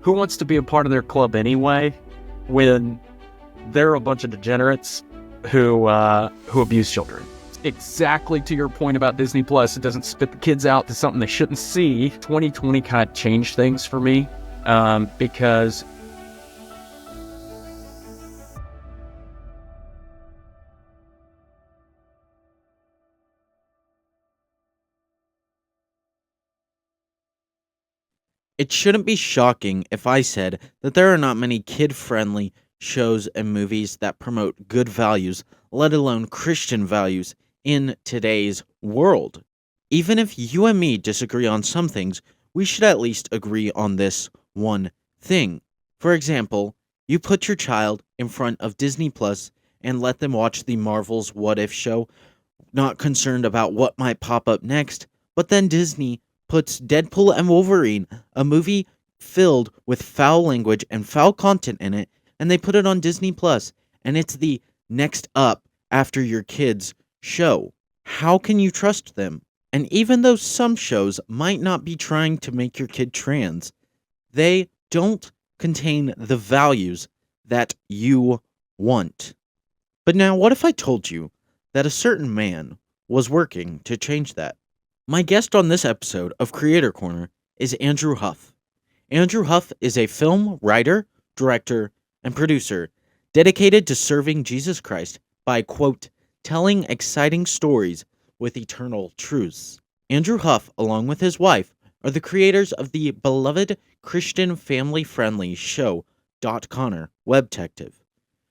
who wants to be a part of their club anyway when they're a bunch of degenerates who abuse children? Exactly to your point about Disney Plus, it doesn't spit the kids out to something they shouldn't see. 2020 kind of changed things for me because it shouldn't be shocking if I said that there are not many kid-friendly shows and movies that promote good values, let alone Christian values, in today's world. Even if you and me disagree on some things, we should at least agree on this one thing. For example, you put your child in front of Disney Plus and let them watch the Marvel's What If show, not concerned about what might pop up next, but then Disney puts Deadpool and Wolverine, a movie filled with foul language and foul content in it, and they put it on Disney Plus, and it's the next up after your kids' show. How can you trust them? And even though some shows might not be trying to make your kid trans, they don't contain the values that you want. But now, what if I told you that a certain man was working to change that? My guest on this episode of Creator Corner is Andrew Huff. Andrew Huff is a film writer, director, and producer dedicated to serving Jesus Christ by, quote, telling exciting stories with eternal truths. Andrew Huff, along with his wife, are the creators of the beloved Christian family-friendly show DotConner, Webtective.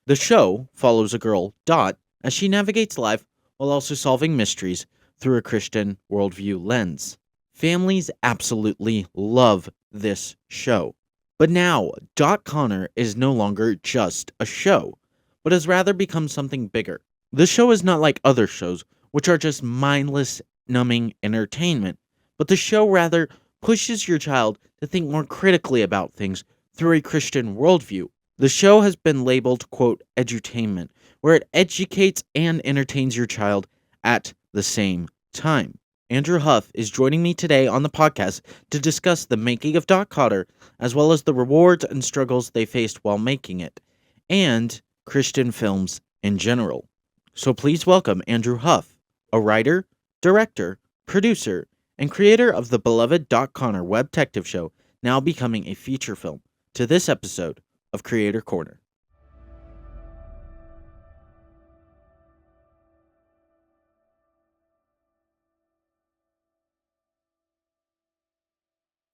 The show follows a girl, Dot, as she navigates life while also solving mysteries through a Christian worldview lens. Families absolutely love this show. But now, DotConner is no longer just a show, but has rather become something bigger. The show is not like other shows, which are just mindless, numbing entertainment, but the show rather pushes your child to think more critically about things through a Christian worldview. The show has been labeled, quote, edutainment, where it educates and entertains your child at the same time. Andrew Huff is joining me today on the podcast to discuss the making of DotConner, as well as the rewards and struggles they faced while making it, and Christian films in general. So please welcome Andrew Huff, a writer, director, producer, and creator of the beloved DotConner Webtective show, now becoming a feature film, to this episode of Creator Corner.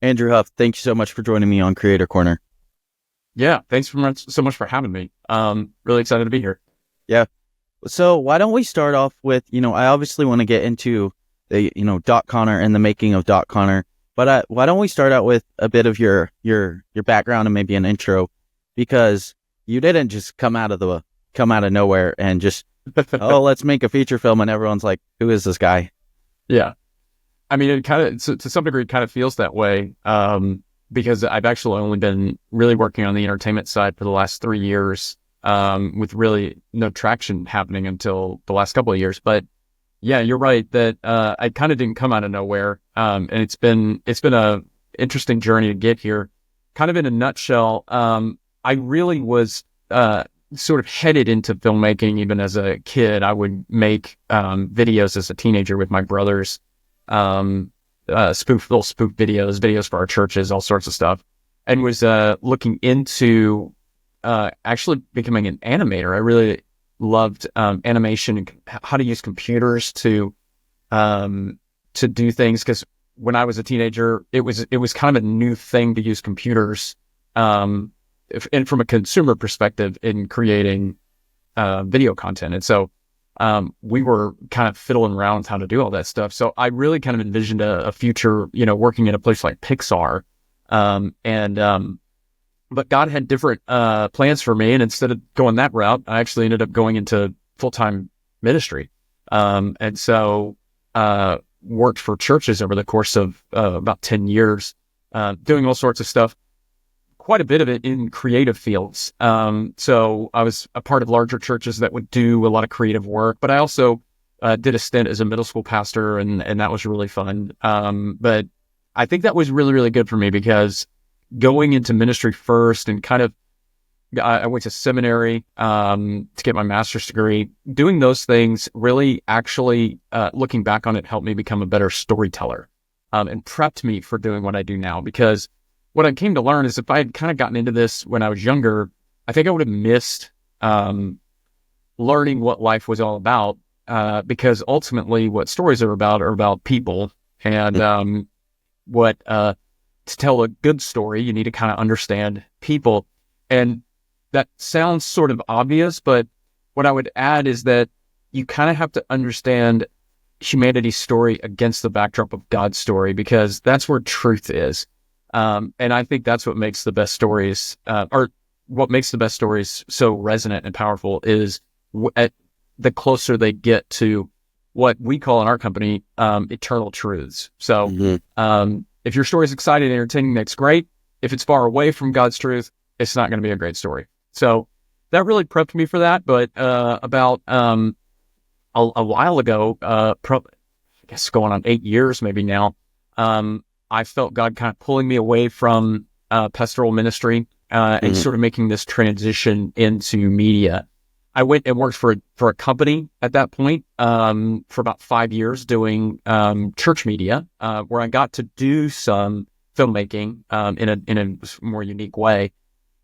Andrew Huff, thank you so much for joining me on Creator Corner. Yeah, thanks so much for having me. Really excited to be here. Yeah. So why don't we start off with, I obviously want to get into the, DotConner and the making of DotConner, but why don't we start out with a bit of your background and maybe an intro, because you didn't just come out of nowhere and just, let's make a feature film, and everyone's like, who is this guy? Yeah. I mean, it kind of, to some degree, it kind of feels that way, because I've actually only been really working on the entertainment side for the last 3 years, with really no traction happening until the last couple of years. But yeah, you're right that I kind of didn't come out of nowhere, and it's been a interesting journey to get here. Kind of in a nutshell, I really was sort of headed into filmmaking even as a kid. I would make videos as a teenager with my brothers, little spoof videos for our churches, all sorts of stuff, and was looking into actually becoming an animator. I really loved animation and how to use computers to do things, because when I was a teenager, it was kind of a new thing to use computers, and from a consumer perspective in creating video content. And so we were kind of fiddling around with how to do all that stuff. So I really kind of envisioned a future, working in a place like Pixar, but God had different plans for me, and instead of going that route, I actually ended up going into full-time ministry, and so worked for churches over the course of about 10 years, doing all sorts of stuff, quite a bit of it in creative fields. So I was a part of larger churches that would do a lot of creative work, but I also did a stint as a middle school pastor, and that was really fun. But I think that was really, really good for me, because going into ministry first and kind of, I went to seminary to get my master's degree. Doing those things really actually, looking back on it, helped me become a better storyteller, and prepped me for doing what I do now. Because what I came to learn is if I had kind of gotten into this when I was younger, I think I would have missed learning what life was all about, because ultimately what stories are about people. And what to tell a good story, you need to kind of understand people. And that sounds sort of obvious, but what I would add is that you kind of have to understand humanity's story against the backdrop of God's story, because that's where truth is. And I think that's what makes the best stories, or what makes the best stories so resonant and powerful, is the closer they get to what we call in our company, eternal truths. So if your story is exciting and entertaining, that's great. If it's far away from God's truth, it's not going to be a great story. So that really prepped me for that. But about a while ago, I guess going on 8 years maybe now, I felt God kind of pulling me away from pastoral ministry and sort of making this transition into media. I went and worked for a company at that point for about 5 years doing church media, where I got to do some filmmaking in a more unique way.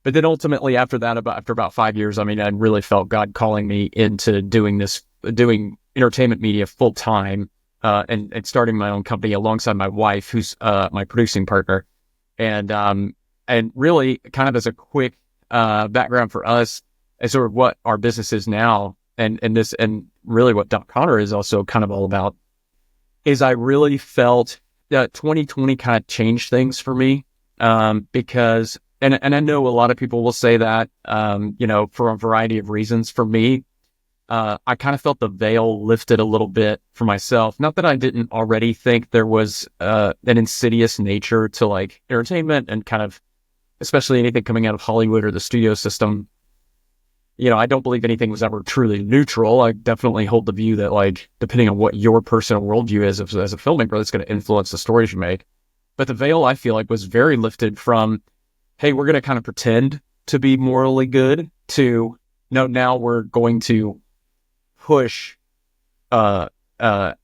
But then ultimately after that, after about 5 years, I mean, I really felt God calling me into doing entertainment media full time, and starting my own company alongside my wife, who's my producing partner. And really kind of as a quick background for us, as sort of what our business is now, and really what DotConner is also kind of all about, is I really felt that 2020 kind of changed things for me, because and I know a lot of people will say that, for a variety of reasons. For me, I kind of felt the veil lifted a little bit for myself. Not that I didn't already think there was an insidious nature to like entertainment and kind of, especially anything coming out of Hollywood or the studio system. I don't believe anything was ever truly neutral. I definitely hold the view that, like, depending on what your personal worldview is as a filmmaker, that's going to influence the stories you make. But the veil, I feel like, was very lifted from, hey, we're going to kind of pretend to be morally good, to, no, now we're going to push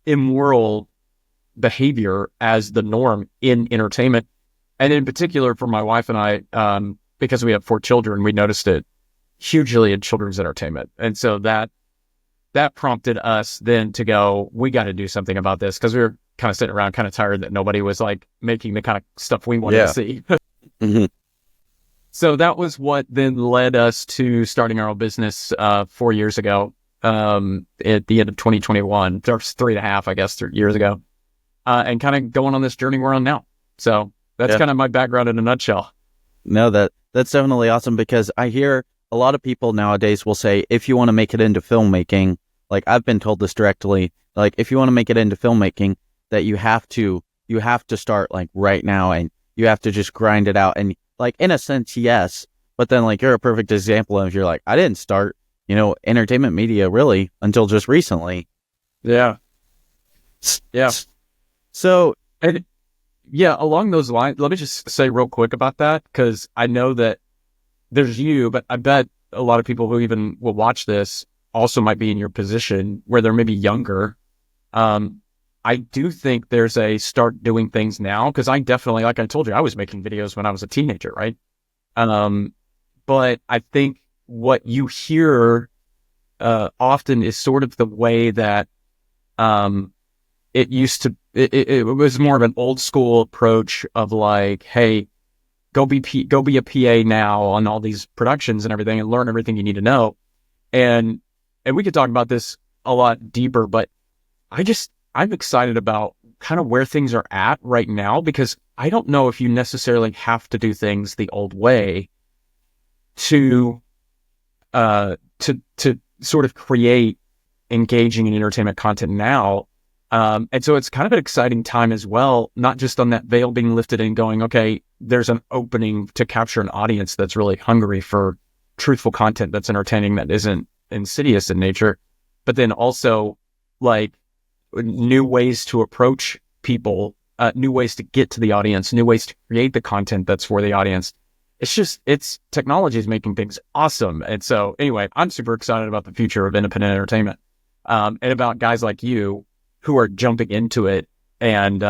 immoral behavior as the norm in entertainment. And in particular, for my wife and I, because we have 4 children, we noticed it hugely in children's entertainment. And so that prompted us then to go, we got to do something about this, because we were kind of sitting around kind of tired that nobody was like making the kind of stuff we wanted to see. So that was what then led us to starting our own business 4 years ago, at the end of 2021, or 3.5, I guess, 3 years ago, and kind of going on this journey we're on now. So that's kind of my background in a nutshell. No, that's definitely awesome, because I hear a lot of people nowadays will say, if you want to make it into filmmaking, like I've been told this directly, like if you want to make it into filmmaking, that you have to start like right now, and you have to just grind it out. And like, in a sense, yes, but then like you're a perfect example of, you're like, I didn't start, entertainment media really until just recently. Yeah. So, and yeah, along those lines, let me just say real quick about that, because I know that there's you, but I bet a lot of people who even will watch this also might be in your position where they're maybe younger. I do think there's a start doing things now, because I definitely, like I told you, I was making videos when I was a teenager, right? But I think what you hear often is sort of the way that it used to. It was more of an old school approach of like, hey, go be a PA now on all these productions and everything, and learn everything you need to know. And we could talk about this a lot deeper, but I'm excited about kind of where things are at right now, because I don't know if you necessarily have to do things the old way to sort of create engaging and entertainment content now. And so it's kind of an exciting time as well, not just on that veil being lifted and going, okay, there's an opening to capture an audience that's really hungry for truthful content that's entertaining, that isn't insidious in nature, but then also like new ways to approach people new ways to get to the audience, new ways to create the content that's for the audience. It's technology is making things awesome. And so anyway, I'm super excited about the future of independent entertainment, and about guys like you who are jumping into it. And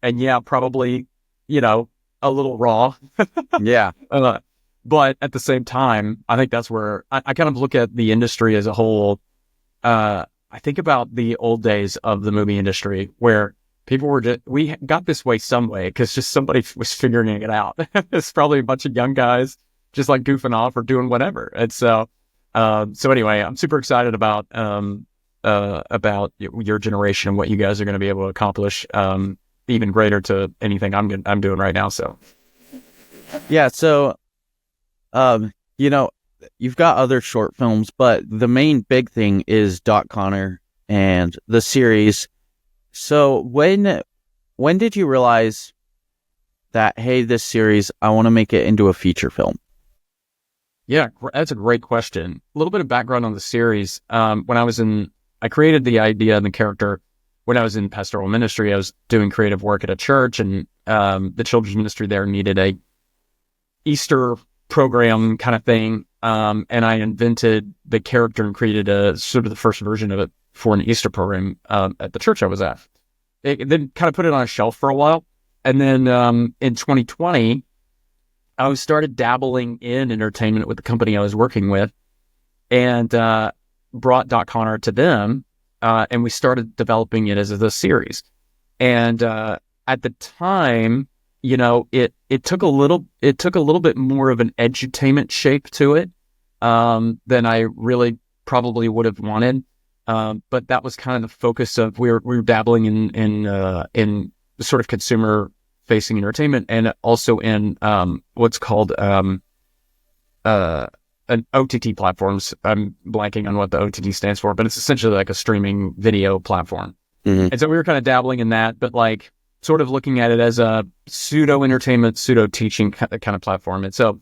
yeah, probably, a little raw. Yeah. But at the same time, I think that's where I kind of look at the industry as a whole. I think about the old days of the movie industry where people were we got this way some way because just somebody was figuring it out. It's probably a bunch of young guys just like goofing off or doing whatever. And so anyway, I'm super excited about your generation and what you guys are going to be able to accomplish, even greater to anything I'm doing right now. So Yeah. So, you've got other short films, but the main big thing is DotConner and the series. So when did you realize that, hey, this series, I want to make it into a feature film? yeah, that's a great question. A little bit of background on the series. I created the idea and the character when I was in pastoral ministry. I was doing creative work at a church, and the children's ministry there needed a Easter program kind of thing. And I invented the character and created a sort of the first version of it for an Easter program at the church I was at. Then kind of put it on a shelf for a while. And then in 2020, I started dabbling in entertainment with the company I was working with, and brought DotConner to them, and we started developing it as a series. And at the time, it took a little bit more of an edutainment shape to it than I really probably would have wanted. But that was kind of the focus of we were dabbling in sort of consumer facing entertainment, and also in what's called an OTT platforms. I'm blanking on what the OTT stands for, but it's essentially like a streaming video platform. Mm-hmm. And so we were kind of dabbling in that, but like sort of looking at it as a pseudo entertainment, pseudo teaching kind of platform. And so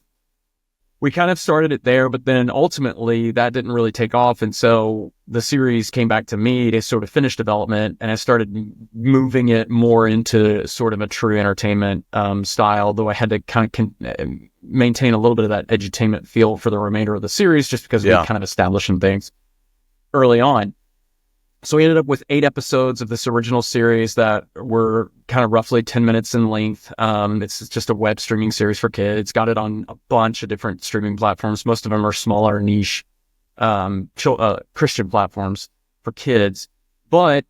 we kind of started it there, but then ultimately that didn't really take off. And so the series came back to me to sort of finish development, and I started moving it more into sort of a true entertainment style, though I had to kind of maintain a little bit of that edutainment feel for the remainder of the series, just because we kind of established some things early on. So we ended up with 8 episodes of this original series that were kind of roughly 10 minutes in length. It's just a web streaming series for kids. Got it on a bunch of different streaming platforms. Most of them are smaller niche Christian platforms for kids. But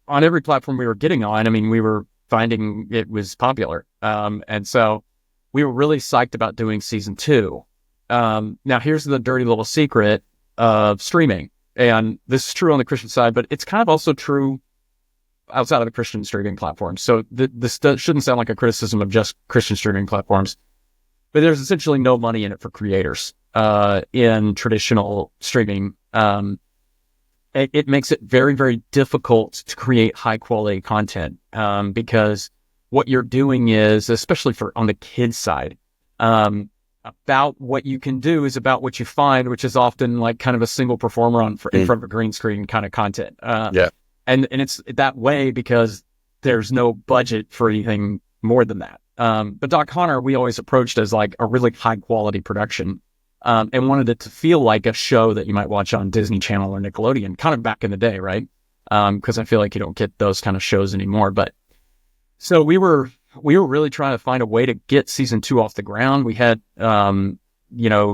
on every platform we were getting on, I mean, we were finding it was popular. And so we were really psyched about doing season 2. Now, here's the dirty little secret of streaming. And this is true on the Christian side, but it's kind of also true outside of the Christian streaming platforms. So this shouldn't sound like a criticism of just Christian streaming platforms, but there's essentially no money in it for creators in traditional streaming. It makes it very, very difficult to create high quality content because what you're doing is, especially on the kids side, about what you can do is about what you find, which is often like kind of a single performer in front of a green screen kind of content. And it's that way because there's no budget for anything more than that. But DotConner, we always approached as like a really high quality production, and wanted it to feel like a show that you might watch on Disney Channel or Nickelodeon, kind of back in the day, right? Because I feel like you don't get those kind of shows anymore. But so we were really trying to find a way to get season 2 off the ground. We had,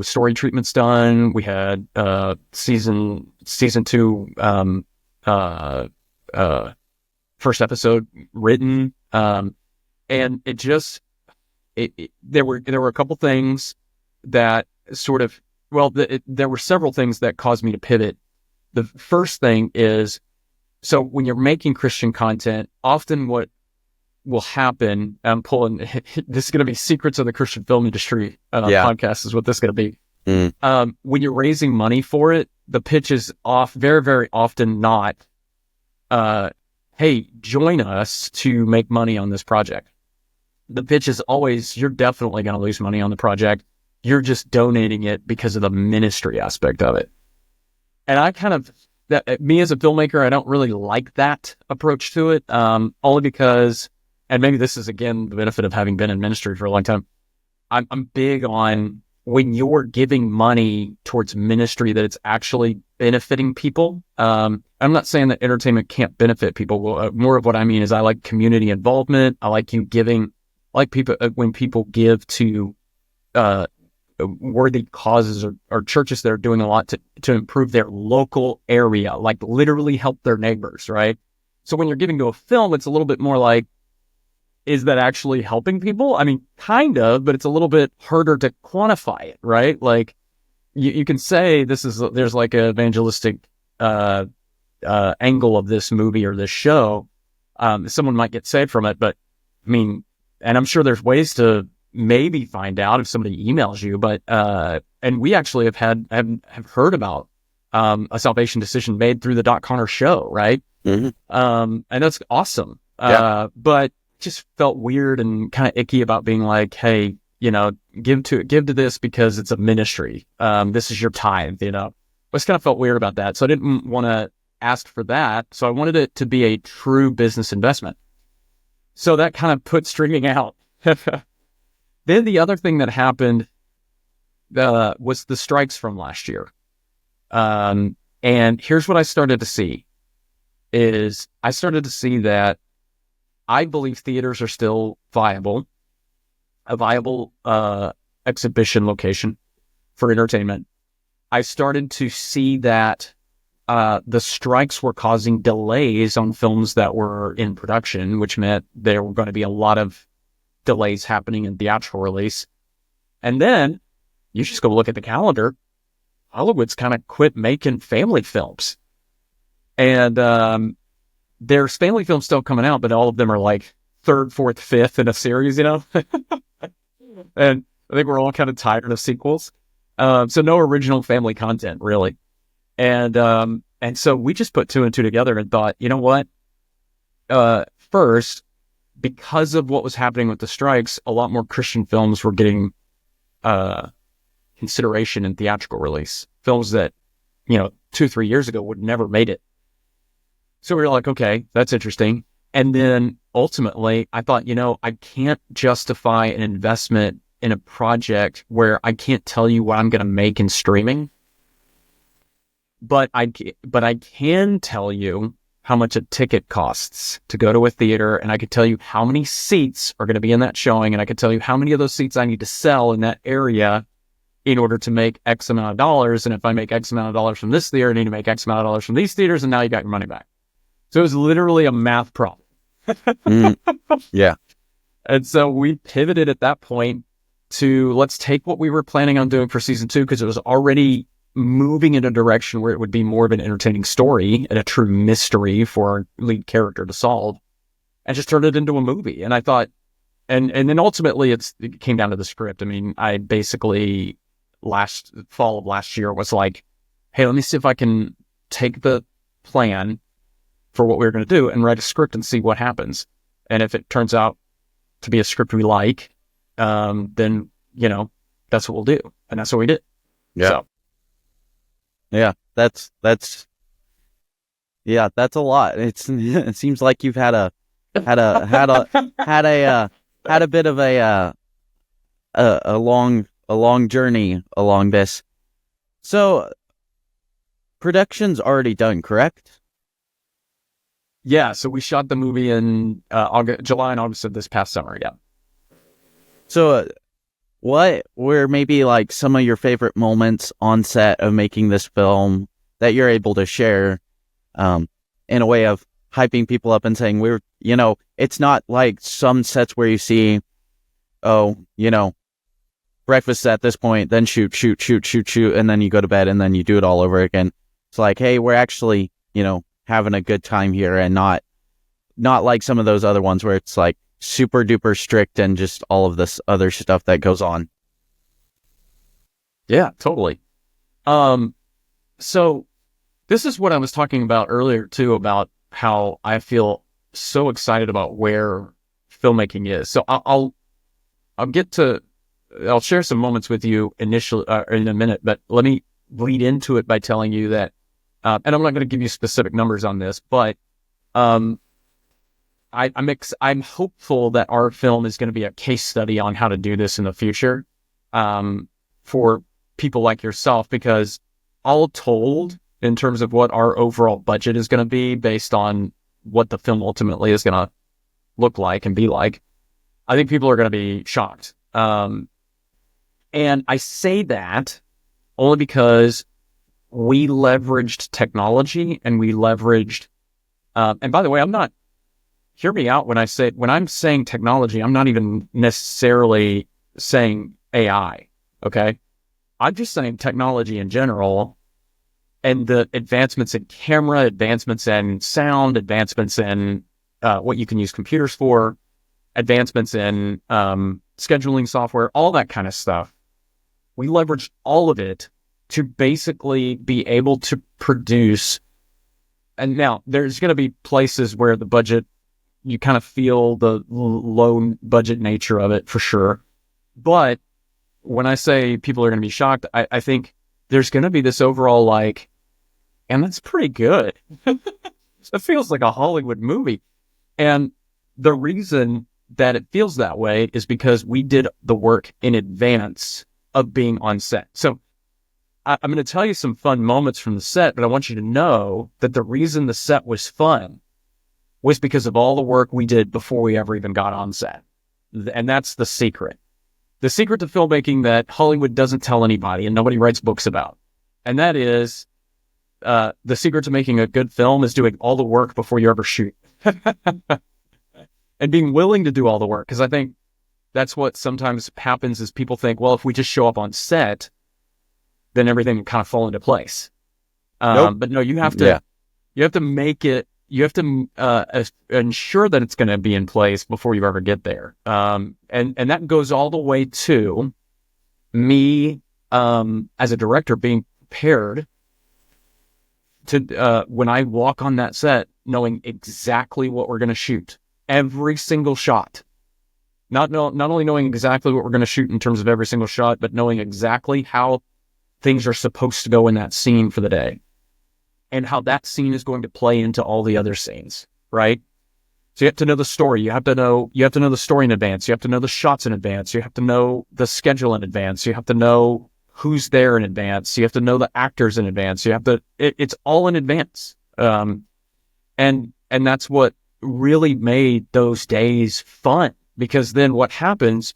story treatments done. We had season 2 first episode written, and it just there were a couple things that sort of there were several things that caused me to pivot. The first thing is, so when you're making Christian content, often what will happen, I'm pulling, this is going to be Secrets of the Christian Film Industry podcast is what this is going to be. When you're raising money for it, the pitch is very, very often not, hey, join us to make money on this project. The pitch is always, you're definitely going to lose money on the project. You're just donating it because of the ministry aspect of it. And I me as a filmmaker, I don't really like that approach to it, only because, and maybe this is again the benefit of having been in ministry for a long time. I'm big on when you're giving money towards ministry that it's actually benefiting people. I'm not saying that entertainment can't benefit people. Well, more of what I mean is I like community involvement. I like you giving, I like people when people give to worthy causes or churches that are doing a lot to improve their local area, like literally help their neighbors, right? So when you're giving to a film, it's a little bit more like, is that actually helping people? I mean, kind of, but it's a little bit harder to quantify it, right? Like you can say there's like an evangelistic angle of this movie or this show. Someone might get saved from it, but I mean, and I'm sure there's ways to maybe find out if somebody emails you, but and we actually have heard about a salvation decision made through the DotConner show, right? And that's awesome. But just felt weird and kind of icky about being like, hey, give to this because it's a ministry. This is your tithe, I just kind of felt weird about that. So I didn't want to ask for that. So I wanted it to be a true business investment. So that kind of put streaming out. Then the other thing that happened was the strikes from last year. And here's what I started to see is I started to see that I believe theaters are still a viable exhibition location for entertainment. I started to see that the strikes were causing delays on films that were in production, which meant there were going to be a lot of delays happening in theatrical release. And then you just go look at the calendar. Hollywood's kind of quit making family films. And there's family films still coming out, but all of them are like third, fourth, fifth in a series, And I think we're all kind of tired of sequels. So no original family content, really. And so we just put two and two together and thought, you know what? First, because of what was happening with the strikes, a lot more Christian films were getting consideration in theatrical release. Films that, 2-3 years ago would never made it. So we were like, okay, that's interesting. And then ultimately, I thought, I can't justify an investment in a project where I can't tell you what I'm going to make in streaming. But I can tell you how much a ticket costs to go to a theater, and I could tell you how many seats are going to be in that showing, and I could tell you how many of those seats I need to sell in that area in order to make X amount of dollars. And if I make X amount of dollars from this theater, I need to make X amount of dollars from these theaters, and now you got your money back. So it was literally a math problem. Yeah. And so we pivoted at that point to let's take what we were planning on doing for season 2, because it was already moving in a direction where it would be more of an entertaining story and a true mystery for our lead character to solve, and just turn it into a movie. And I thought, and then ultimately it came down to the script. I mean, I basically fall of last year was like, hey, let me see if I can take the plan for what we were going to do and write a script and see what happens. And if it turns out to be a script we like, then, that's what we'll do. And that's what we did. Yeah. So. Yeah, that's a lot. It seems like you've had a bit of a long journey along this. So production's already done, correct? Yeah, so we shot the movie in July and August of this past summer. Yeah. So what were maybe like some of your favorite moments on set of making this film that you're able to share in a way of hyping people up and saying it's not like some sets where you see, breakfast at this point, then shoot, and then you go to bed and then you do it all over again. It's like, hey, we're actually, having a good time here, and not like some of those other ones where it's like super duper strict and just all of this other stuff that goes on. Yeah, totally. So this is what I was talking about earlier too, about how I feel so excited about where filmmaking is. So I'll share some moments with you initially in a minute, but let me lead into it by telling you that, and I'm not going to give you specific numbers on this, but I'm hopeful that our film is going to be a case study on how to do this in the future, for people like yourself, because all told, in terms of what our overall budget is going to be based on what the film ultimately is going to look like and be like, I think people are going to be shocked. And I say that only because we leveraged technology and we leveraged, and by the way, hear me out when I'm saying technology, I'm not even necessarily saying AI. Okay. I'm just saying technology in general, and the advancements in camera, advancements in sound, advancements in what you can use computers for, advancements in scheduling software, all that kind of stuff. We leveraged all of it to basically be able to produce. And now there's going to be places where the budget, you kind of feel the low budget nature of it for sure. But when I say people are going to be shocked, I think there's going to be this overall like, and that's pretty good. It feels like a Hollywood movie. And the reason that it feels that way is because we did the work in advance of being on set. So I'm going to tell you some fun moments from the set, but I want you to know that the reason the set was fun was because of all the work we did before we ever even got on set. And that's the secret. The secret to filmmaking that Hollywood doesn't tell anybody and nobody writes books about. And that is, the secret to making a good film is doing all the work before you ever shoot. And being willing to do all the work. Because I think that's what sometimes happens is people think, well, if we just show up on set, then everything will kind of fall into place. Nope. But no, you have to make it, you have to ensure that it's going to be in place before you ever get there. And that goes all the way to me, as a director, being prepared to, when I walk on that set, knowing exactly what we're going to shoot. Every single shot. Not only knowing exactly what we're going to shoot in terms of every single shot, but knowing exactly how things are supposed to go in that scene for the day. And how that scene is going to play into all the other scenes, right? So you have to know the story. You have to know the story in advance. You have to know the shots in advance. You have to know the schedule in advance. You have to know who's there in advance. You have to know the actors in advance. It's all in advance. And that's what really made those days fun, because then what happens,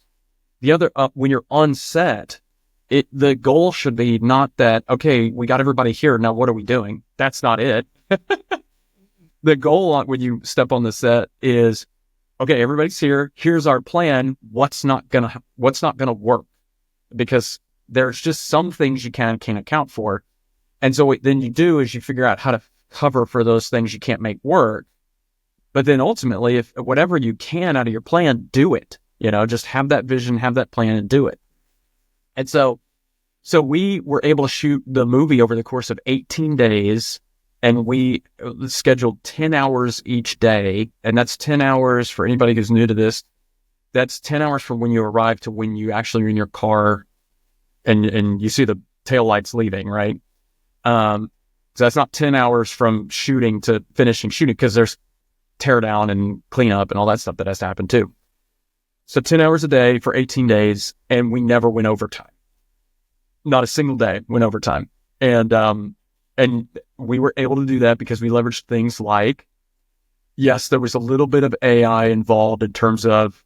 when you're on set, the goal should be not that, okay, we got everybody here, now what are we doing? That's not it. The goal when you step on the set is, okay, everybody's here, here's our plan, what's not gonna work? Because there's just some things you can't account for. And so what then you do is you figure out how to cover for those things you can't make work. But then ultimately, if whatever you can out of your plan, do it. Just have that vision, have that plan, and do it. And so we were able to shoot the movie over the course of 18 days, and we scheduled 10 hours each day. And that's 10 hours for anybody who's new to this. That's 10 hours from when you arrive to when you actually are in your car and you see the taillights leaving, right? So that's not 10 hours from shooting to finishing shooting, because there's tear down and clean up and all that stuff that has to happen too. So 10 hours a day for 18 days, and we never went overtime. Not a single day went overtime. And we were able to do that because we leveraged things like, yes, there was a little bit of AI involved in terms of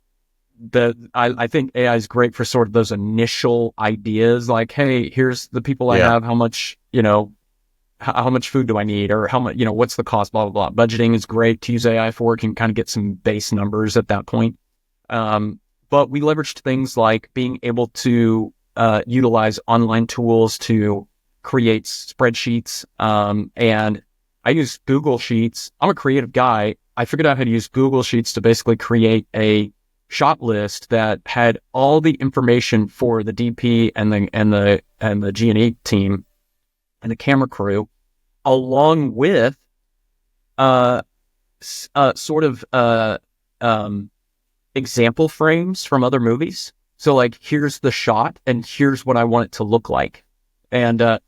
I think AI is great for sort of those initial ideas, like, hey, here's the people I have, how much, how much food do I need, or how much, what's the cost, blah, blah, blah. Budgeting is great to use AI for. Can kind of get some base numbers at that point. But we leveraged things like being able to utilize online tools to create spreadsheets. And I use Google Sheets. I'm a creative guy. I figured out how to use Google Sheets to basically create a shot list that had all the information for the DP and the G&E team and the camera crew, along with sort of example frames from other movies. So like, here's the shot and here's what I want it to look like. And a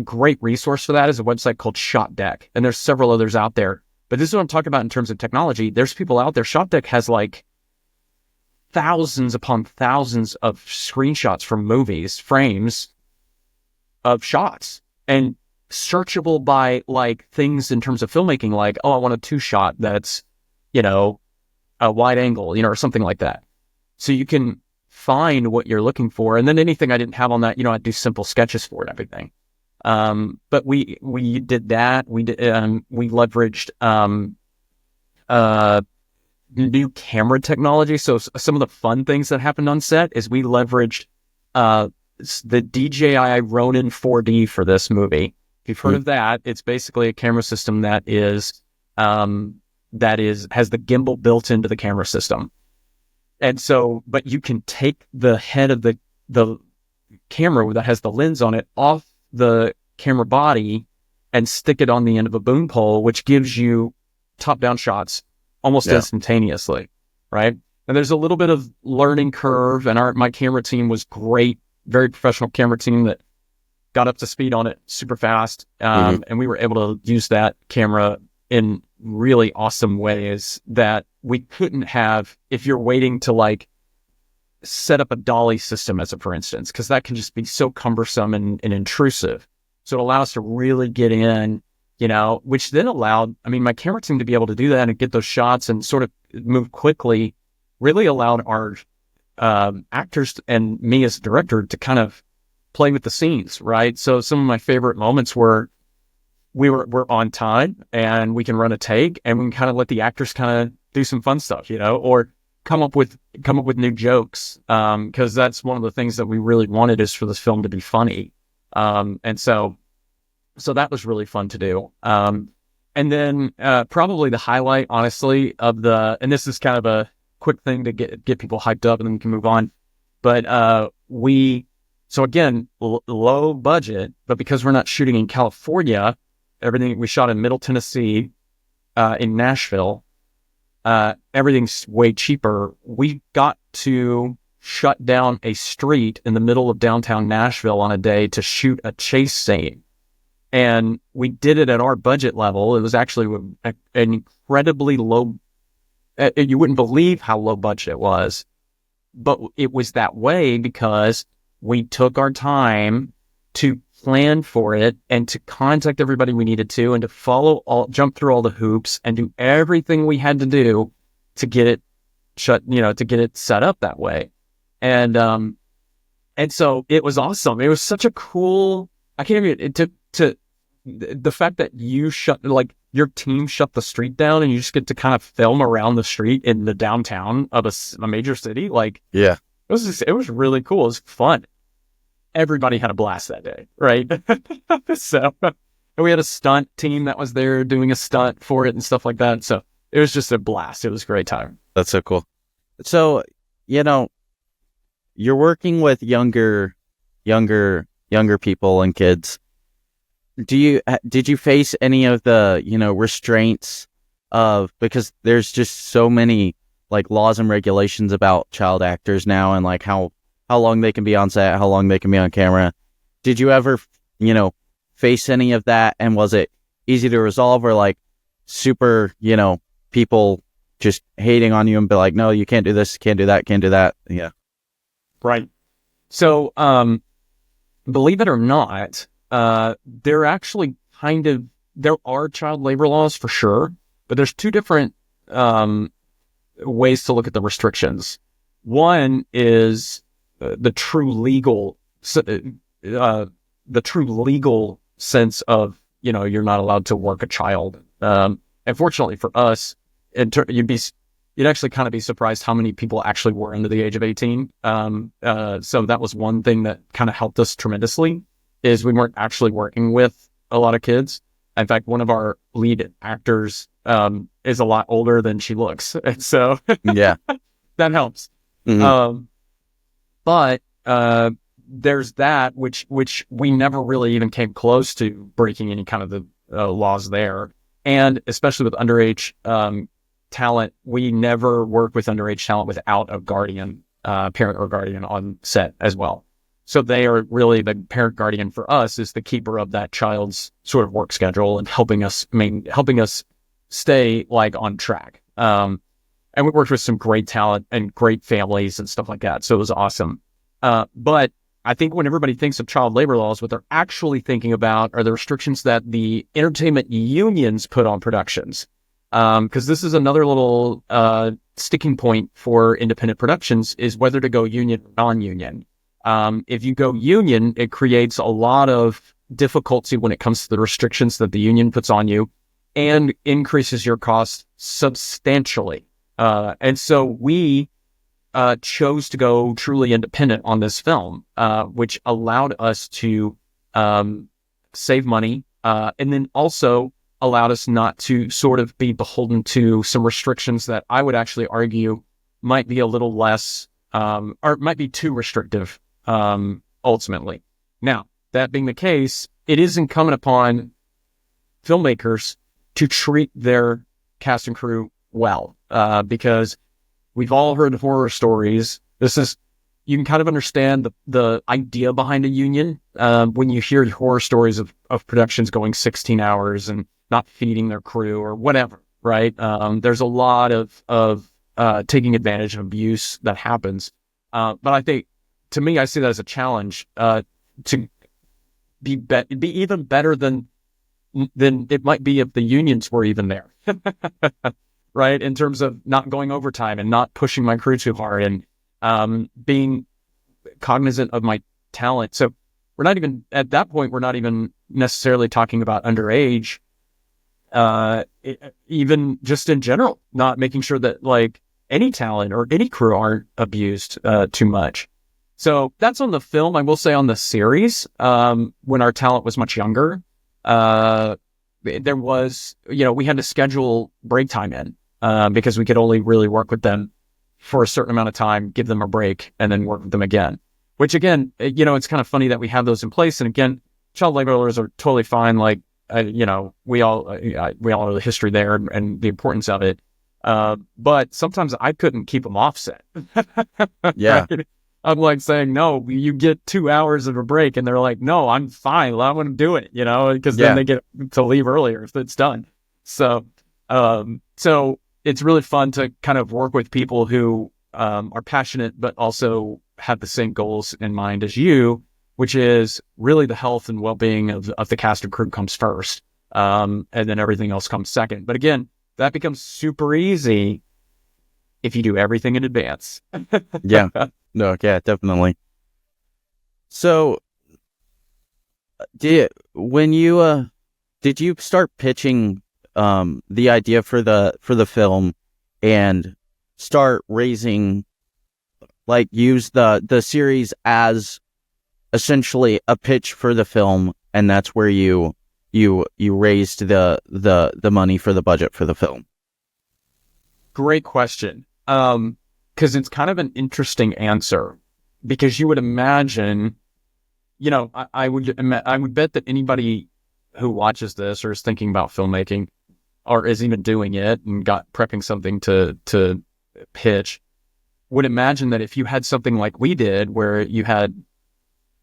great resource for that is a website called Shot Deck. And there's several others out there. But this is what I'm talking about in terms of technology. There's people out there. ShopDeck has like thousands upon thousands of screenshots from movies, frames of shots, and searchable by like things in terms of filmmaking, like, oh, I want a 2-shot that's, a wide angle, or something like that. So you can find what you're looking for. And then anything I didn't have on that, I'd do simple sketches for it, everything. But we did that. We leveraged new camera technology. So some of the fun things that happened on set is we leveraged the DJI Ronin 4D for this movie. If you've heard of that, it's basically a camera system that has the gimbal built into the camera system. And so, but you can take the head of the camera that has the lens on it off the camera body and stick it on the end of a boom pole, which gives you top-down shots almost instantaneously, right? And there's a little bit of learning curve, and my camera team was great, very professional camera team that got up to speed on it super fast. And we were able to use that camera in really awesome ways that we couldn't have if you're waiting to like set up a dolly system for instance, because that can just be so cumbersome and intrusive. So it allowed us to really get in, which then allowed, my camera team to be able to do that and get those shots and sort of move quickly, really allowed our actors and me as a director to kind of play with the scenes, right? So some of my favorite moments were we're on time and we can run a take and we can kind of let the actors kind of do some fun stuff, or come up with new jokes. Cause that's one of the things that we really wanted is for this film to be funny. And so that was really fun to do. And then, probably the highlight, honestly, and this is kind of a quick thing to get people hyped up and then we can move on. But, so again, low budget, but because we're not shooting in California, everything we shot in Middle Tennessee, in Nashville, everything's way cheaper. We got to shut down a street in the middle of downtown Nashville on a day to shoot a chase scene. And we did it at our budget level. It was actually an incredibly low, you wouldn't believe how low budget it was, but it was that way because we took our time to plan for it and to contact everybody we needed to and to jump through all the hoops and do everything we had to do to get it to get it set up that way. And so it was awesome. It was such a cool, I can't even, the fact that your team shut the street down and you just get to kind of film around the street in the downtown of a major city. It was really cool. It was fun. Everybody had a blast that day, right? So, and we had a stunt team that was there doing a stunt for it and stuff like that. So it was just a blast. It was a great time. That's so cool. So, you're working with younger people and kids. Did you face any of the, restraints because there's just so many like laws and regulations about child actors now and like how long they can be on set, how long they can be on camera. Did you ever, face any of that? And was it easy to resolve or like super, people just hating on you and be like, no, you can't do this, can't do that, can't do that. Yeah. Right. So, believe it or not, there actually there are child labor laws for sure, but there's two different, ways to look at the restrictions. One is the true legal sense of, you're not allowed to work a child. And fortunately for us, you'd actually kind of be surprised how many people actually were under the age of 18. So that was one thing that kind of helped us tremendously is we weren't actually working with a lot of kids. In fact, one of our lead actors, is a lot older than she looks. And so yeah, that helps. Mm-hmm. But there's that, which we never really even came close to breaking any kind of the laws there. And especially with underage talent, we never work with underage talent without a guardian, parent or guardian on set as well. So they are really the parent guardian for us is the keeper of that child's sort of work schedule and helping us stay like on track. And we worked with some great talent and great families and stuff like that. So it was awesome. But I think when everybody thinks of child labor laws, what they're actually thinking about are the restrictions that the entertainment unions put on productions. Because this is another little sticking point for independent productions, is whether to go union or non-union. If you go union, it creates a lot of difficulty when it comes to the restrictions that the union puts on you, and increases your costs substantially. And so we chose to go truly independent on this film, which allowed us to save money, and then also allowed us not to sort of be beholden to some restrictions that I would actually argue might be a little less, or might be too restrictive, ultimately. Now, that being the case, it is incumbent upon filmmakers to treat their cast and crew well, because we've all heard horror stories. You can kind of understand the idea behind a union when you hear horror stories of productions going 16 hours and not feeding their crew or whatever, right? There's a lot of taking advantage of abuse that happens. But I think, to me, I see that as a challenge to be even better than it might be if the unions were even there. Right, in terms of not going overtime and not pushing my crew too hard, and being cognizant of my talent. So we're not even at that point. We're not even necessarily talking about underage. Even just in general, not making sure that like any talent or any crew aren't abused too much. So that's on the film. I will say on the series, when our talent was much younger, there was, we had to schedule break time in, because we could only really work with them for a certain amount of time, give them a break, and then work with them again. Which again, it's kind of funny that we have those in place. And again, child labor laws are totally fine. Like, we all know the history there and the importance of it. But sometimes I couldn't keep them offset. Yeah. Right? I'm like saying, no, you get 2 hours of a break. And they're like, no, I'm fine. I want to do it, because then they get to leave earlier if it's done. So it's really fun to kind of work with people who are passionate, but also have the same goals in mind as you, which is really the health and well-being of the cast and crew comes first. And then everything else comes second. But again, that becomes super easy if you do everything in advance. Yeah. No, yeah, definitely. So, did you start pitching the idea for the film and start raising, like, use the series as essentially a pitch for the film, and that's where you raised the money for the budget for the film? Great question. Because it's kind of an interesting answer, because you would imagine, I would bet that anybody who watches this or is thinking about filmmaking or is even doing it and prepping something to pitch would imagine that if you had something like we did, where you had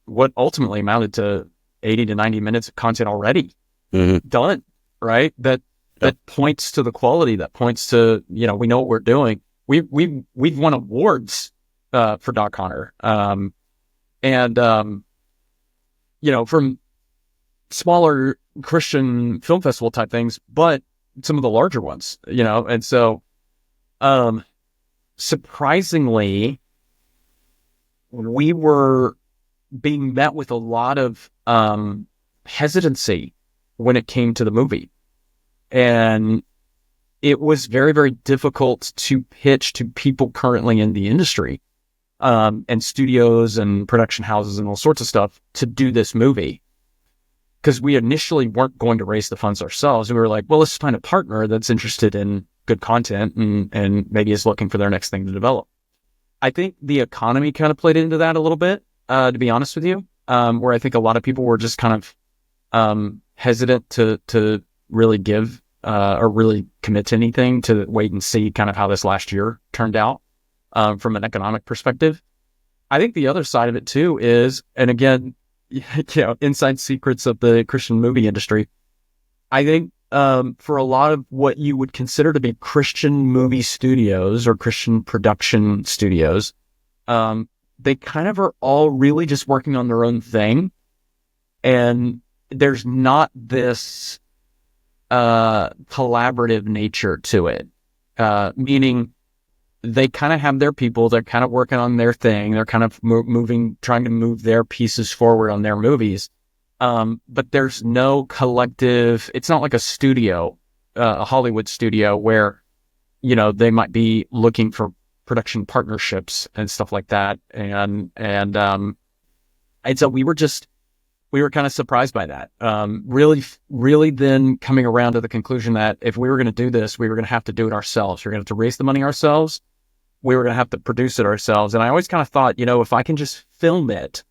what ultimately amounted to 80 to 90 minutes of content already done, right? That points to the quality, that points to, we know what we're doing. We've won awards for DotConner, and from smaller Christian film festival type things, but some of the larger ones, and so surprisingly, we were being met with a lot of hesitancy when it came to the movie, and it was very, very difficult to pitch to people currently in the industry, and studios and production houses and all sorts of stuff to do this movie. Because we initially weren't going to raise the funds ourselves. We were like, well, let's find a partner that's interested in good content and maybe is looking for their next thing to develop. I think the economy kind of played into that a little bit, to be honest with you, where I think a lot of people were just kind of hesitant to really give or really commit to anything, to wait and see kind of how this last year turned out from an economic perspective. I think the other side of it too is, and again, inside secrets of the Christian movie industry, I think for a lot of what you would consider to be Christian movie studios or Christian production studios, they kind of are all really just working on their own thing. And there's not this collaborative nature to it, meaning they kind of have their people, they're kind of working on their thing, they're kind of trying to move their pieces forward on their movies. But there's no collective, it's not like a studio, a Hollywood studio where, they might be looking for production partnerships and stuff like that. And so we were kind of surprised by that. Really then coming around to the conclusion that if we were going to do this, we were going to have to do it ourselves. We were going to have to raise the money ourselves. We were going to have to produce it ourselves. And I always kind of thought, if I can just film it,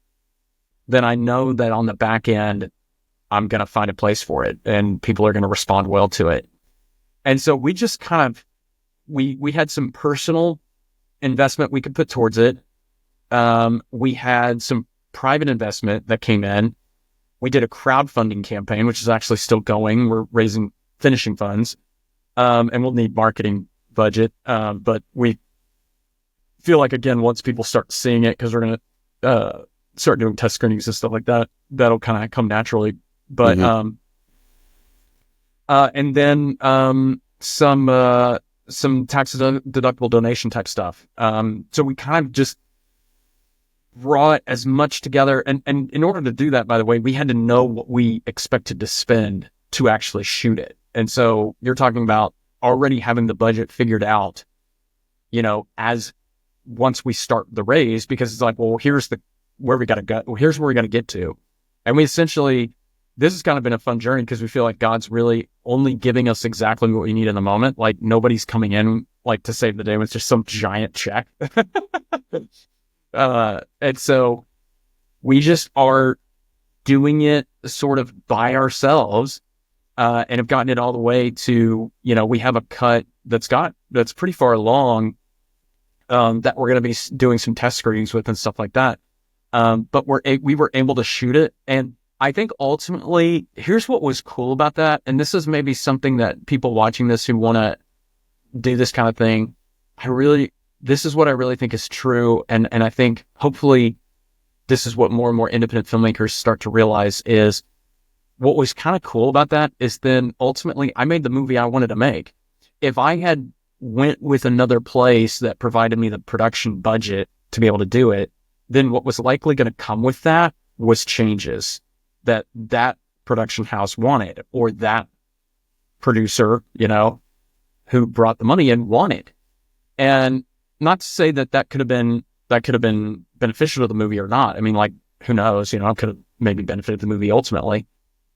then I know that on the back end, I'm going to find a place for it and people are going to respond well to it. And so we just kind of, we had some personal investment we could put towards it. We had some private investment that came in. We did a crowdfunding campaign, which is actually still going. We're finishing funds, and we'll need marketing budget. But we feel like, again, once people start seeing it, because we're going to start doing test screenings and stuff like that, that'll kind of come naturally. But, and then some tax deductible donation type stuff. So we kind of just brought as much together. And in order to do that, by the way, we had to know what we expected to spend to actually shoot it. And so you're talking about already having the budget figured out, as once we start the raise, because it's like, well, here's where we got to go. Here's where we got to get to. And we essentially, this has kind of been a fun journey because we feel like God's really only giving us exactly what we need in the moment. Like nobody's coming in like to save the day with just some giant check. And so we just are doing it sort of by ourselves, and have gotten it all the way to, we have a cut that's pretty far along, that we're going to be doing some test screenings with and stuff like that. But we were able to shoot it. And I think ultimately, here's what was cool about that. And this is maybe something that people watching this who want to do this kind of thing, this is what I really think is true. And I think hopefully this is what more and more independent filmmakers start to realize is what was kind of cool about that is then ultimately I made the movie I wanted to make. If I had went with another place that provided me the production budget to be able to do it, then what was likely going to come with that was changes that production house wanted, or that producer, who brought the money in wanted. And not to say that could have been beneficial to the movie or not. I mean, like, who knows, I could have maybe benefited the movie ultimately,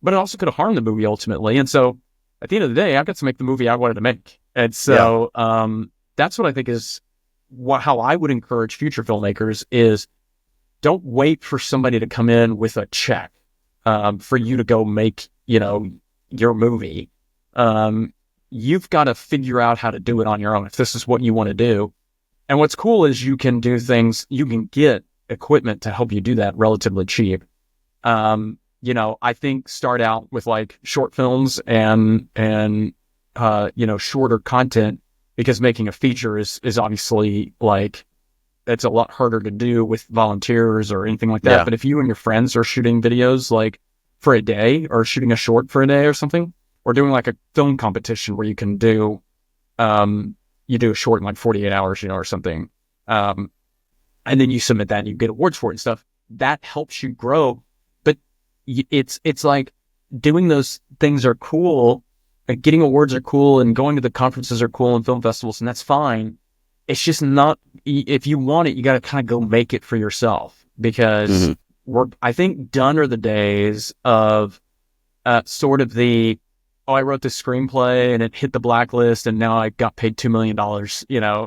but it also could have harmed the movie ultimately. And so at the end of the day, I got to make the movie I wanted to make. And so, that's what I think is how I would encourage future filmmakers is don't wait for somebody to come in with a check, for you to go make, your movie. You've got to figure out how to do it on your own if this is what you want to do. And what's cool is you can do things, you can get equipment to help you do that relatively cheap. I think start out with like short films and shorter content, because making a feature is obviously like, it's a lot harder to do with volunteers or anything like that. Yeah. But if you and your friends are shooting videos like for a day, or shooting a short for a day or something, or doing like a film competition where you can do, you do a short in like 48 hours, or something. And then you submit that and you get awards for it and stuff. That helps you grow. But it's like doing those things are cool, like getting awards are cool, and going to the conferences are cool and film festivals, and that's fine. It's just not, if you want it, you got to kind of go make it for yourself, because I think done are the days of sort of I wrote this screenplay and it hit the blacklist and now I got paid $2 million,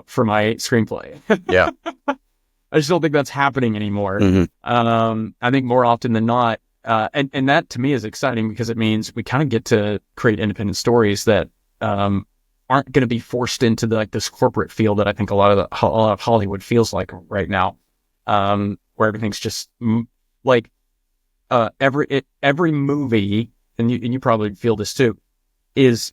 for my screenplay. Yeah. I just don't think that's happening anymore. I think more often than not, and that to me is exciting, because it means we kind of get to create independent stories that aren't going to be forced into this corporate field that I think a lot of Hollywood feels like right now, where everything's just like every movie, and you probably feel this too. is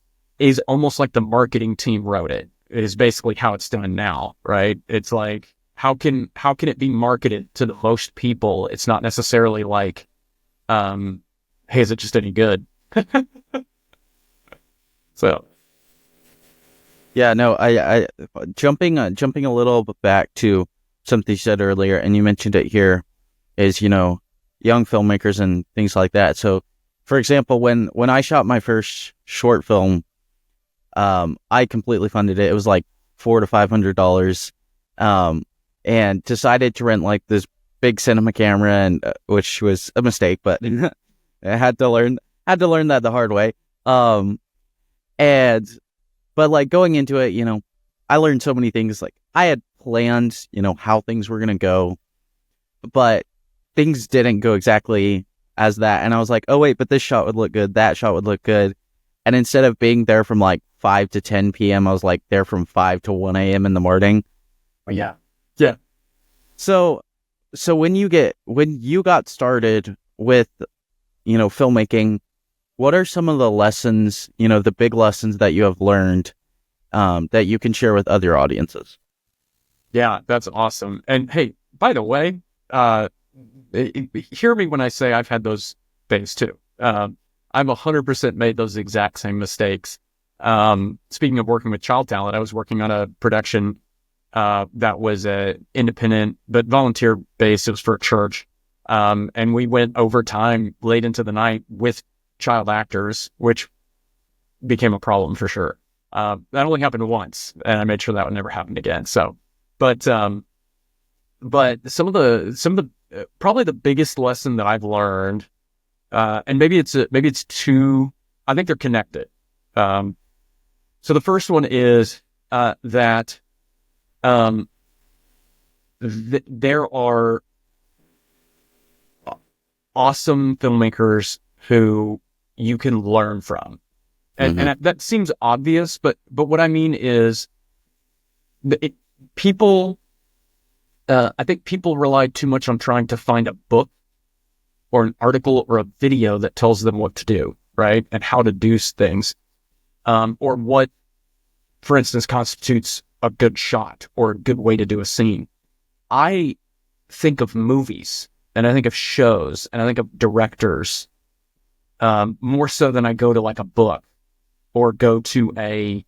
almost like the marketing team wrote it. It is basically how it's done now, right? It's like, how can it be marketed to the most people? It's not necessarily like, hey, is it just any good? So Yeah, no, I jumping a little bit back to something you said earlier, and you mentioned it here, is, young filmmakers and things like that. So, for example, when I shot my first short film, I completely funded it. It was like $400 to $500, and decided to rent like this big cinema camera, and which was a mistake, but I had to learn that the hard way. And but like going into it, I learned so many things. Like I had planned, how things were gonna go, but things didn't go exactly as that. And I was like, oh wait, but this shot would look good, that shot would look good. And instead of being there from like 5 to 10 p.m., I was like there from 5 to 1 a.m. in the morning. yeah, yeah. So when you got started with, filmmaking, what are some of the lessons, the big lessons that you have learned, that you can share with other audiences? Yeah, that's awesome. And hey, by the way, hear me when I say I've had those days too. I've 100% made those exact same mistakes. Speaking of working with child talent, I was working on a production that was independent but volunteer based. It was for a church, and we went overtime late into the night with child actors, which became a problem for sure. That only happened once, and I made sure that would never happen again. So, but some of the probably the biggest lesson that I've learned, and maybe it's two. I think they're connected. So the first one is that there are awesome filmmakers who you can learn from, and that seems obvious, but what I mean is, people. I think people rely too much on trying to find a book or an article or a video that tells them what to do, right, and how to do things, or what, for instance, constitutes a good shot or a good way to do a scene. I think of movies, and I think of shows, and I think of directors, more so than I go to like a book or go to a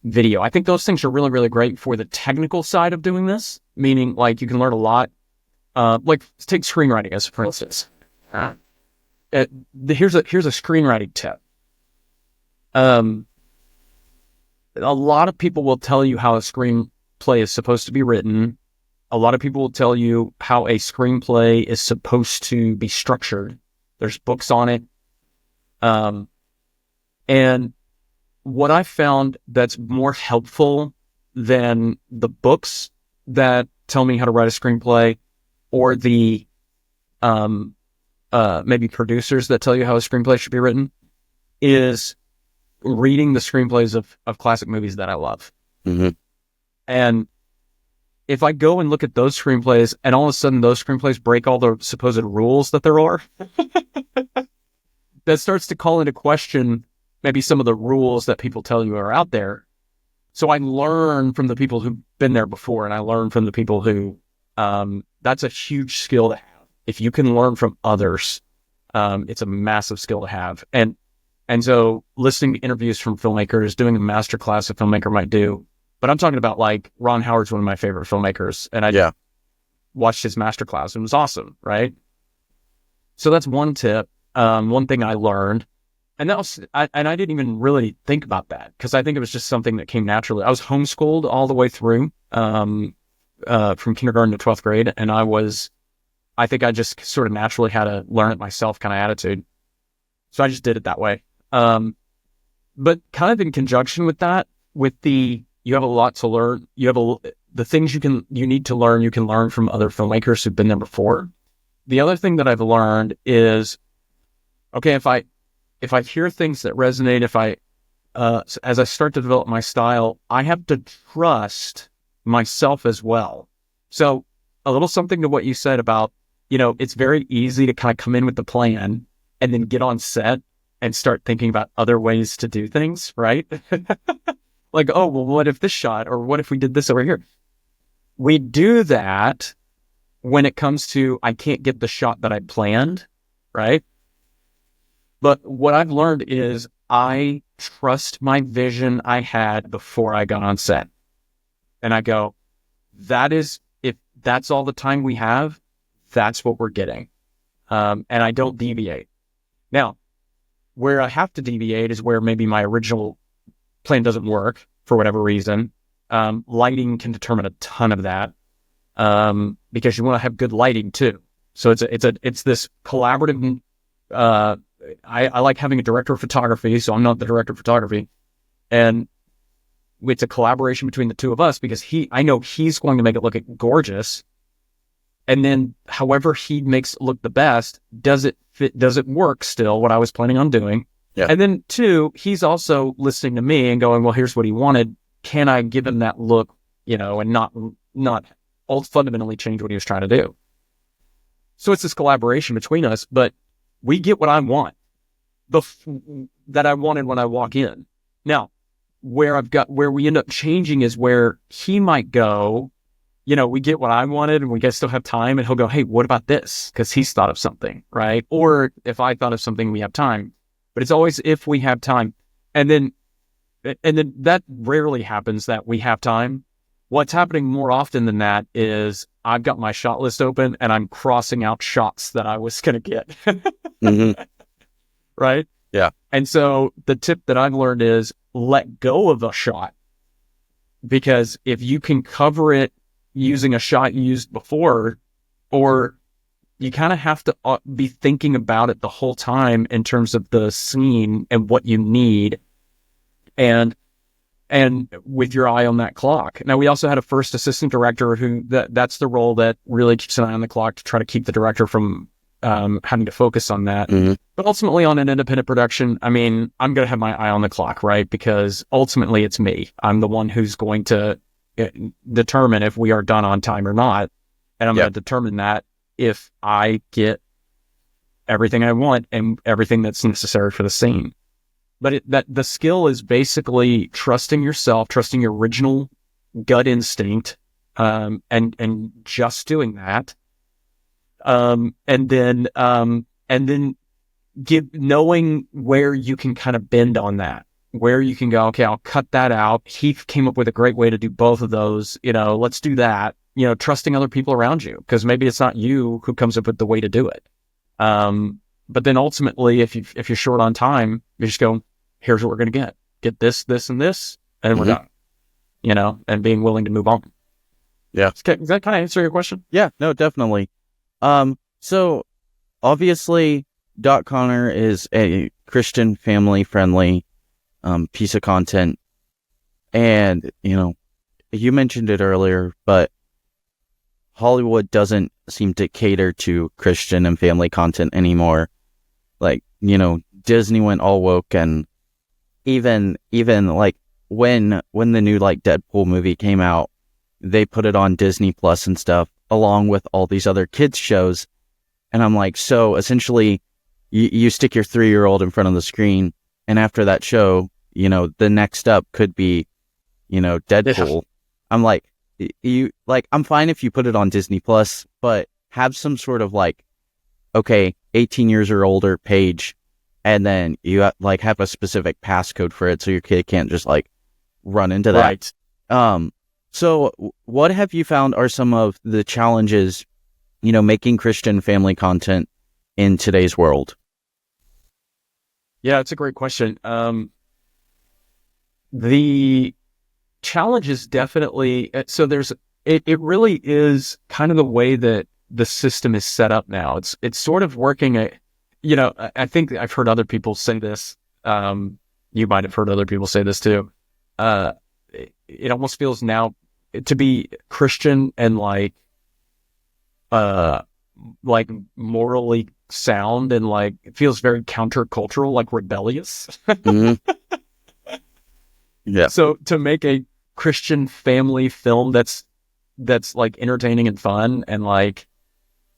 video. I think those things are really, really great for the technical side of doing this, meaning like you can learn a lot. Like take screenwriting as for instance. Here's a screenwriting tip. A lot of people will tell you how a screenplay is supposed to be written. A lot of people will tell you how a screenplay is supposed to be structured. There's books on it. And what I found that's more helpful than the books that tell me how to write a screenplay, or the maybe producers that tell you how a screenplay should be written, is reading the screenplays of classic movies that I love. And if I go and look at those screenplays and all of a sudden those screenplays break all the supposed rules that there are, that starts to call into question maybe some of the rules that people tell you are out there. So I learn from the people who've been there before, and I learn from the people who, that's a huge skill to have. If you can learn from others, it's a massive skill to have. And so listening to interviews from filmmakers, doing a masterclass a filmmaker might do, but I'm talking about like Ron Howard's one of my favorite filmmakers, and I watched his masterclass and it was awesome, right? So that's one tip, one thing I learned. And that was, I didn't even really think about that because I think it was just something that came naturally. I was homeschooled all the way through, from kindergarten to 12th grade. And I think I just sort of naturally had a learn it myself kind of attitude. So I just did it that way. But kind of in conjunction with that, you have a lot to learn. The things you need to learn, you can learn from other filmmakers who've been there before. The other thing that I've learned is, okay, if I hear things that resonate, as I start to develop my style, I have to trust myself as well. So a little something to what you said about, it's very easy to kind of come in with the plan and then get on set and start thinking about other ways to do things, right? Like, oh, well, what if this shot, or what if we did this over here? We do that when it comes to, I can't get the shot that I planned, right? But what I've learned is I trust my vision I had before I got on set. And I go, if that's all the time we have, that's what we're getting. And I don't deviate. Now, where I have to deviate is where maybe my original plan doesn't work for whatever reason. Lighting can determine a ton of that, because you want to have good lighting too. So it's this collaborative. I like having a director of photography, so I'm not the director of photography, and it's a collaboration between the two of us, because I know he's going to make it look gorgeous, and then however he makes it look the best, does it fit? Does it work still? What I was planning on doing, Yeah. And then two, he's also listening to me and going, well, here's what he wanted. Can I give him that look, and not fundamentally change what he was trying to do? So it's this collaboration between us, but we get what I want, that I wanted when I walk in. Now, where we end up changing is where he might go, we get what I wanted and we guys still have time, and he'll go, hey, what about this? Because he's thought of something, right? Or if I thought of something, we have time. But it's always if we have time. And then that rarely happens that we have time. What's happening more often than that is I've got my shot list open and I'm crossing out shots that I was going to get. Mm-hmm. Right? Yeah. And so the tip that I've learned is let go of a shot, because if you can cover it using a shot you used before, or you kind of have to be thinking about it the whole time in terms of the scene and what you need, and with your eye on that clock. Now, we also had a first assistant director who that's the role that really keeps an eye on the clock to try to keep the director from having to focus on that. Mm-hmm. But ultimately, on an independent production, I mean, I'm going to have my eye on the clock, right? Because ultimately it's me. I'm the one who's going to determine if we are done on time or not. And I'm going to determine that if I get everything I want and everything that's necessary for the scene. But the skill is basically trusting yourself, trusting your original gut instinct, and just doing that. And then knowing where you can kind of bend on that, where you can go, okay, I'll cut that out. Heath came up with a great way to do both of those. Let's do that. Trusting other people around you, because maybe it's not you who comes up with the way to do it. But then ultimately, if you're short on time, you just go, here's what we're going to get this, this, and this, and then we're done, and being willing to move on. Yeah. Does that kind of answer your question? Yeah, no, definitely. So obviously DotConner is a Christian family friendly piece of content, and you mentioned it earlier, but Hollywood doesn't seem to cater to Christian and family content anymore. Like, Disney went all woke, and even like when the new Deadpool movie came out, they put it on Disney Plus and stuff, along with all these other kids shows. And I'm like, so essentially you stick your 3-year-old in front of the screen, and after that show, the next up could be, Deadpool. Yeah. I'm like, I'm fine if you put it on Disney Plus, but have some sort of 18 years or older page, and then you have a specific passcode for it, so your kid can't just run into that. Right. So what have you found are some of the challenges, making Christian family content in today's world? Yeah, it's a great question. The challenge is definitely, so it really is kind of the way that the system is set up now. It's sort of working I think I've heard other people say this. You might have heard other people say this too. It almost feels now to be Christian and morally sound, and it feels very countercultural, rebellious. Mm-hmm. Yeah. So to make a Christian family film that's entertaining and fun and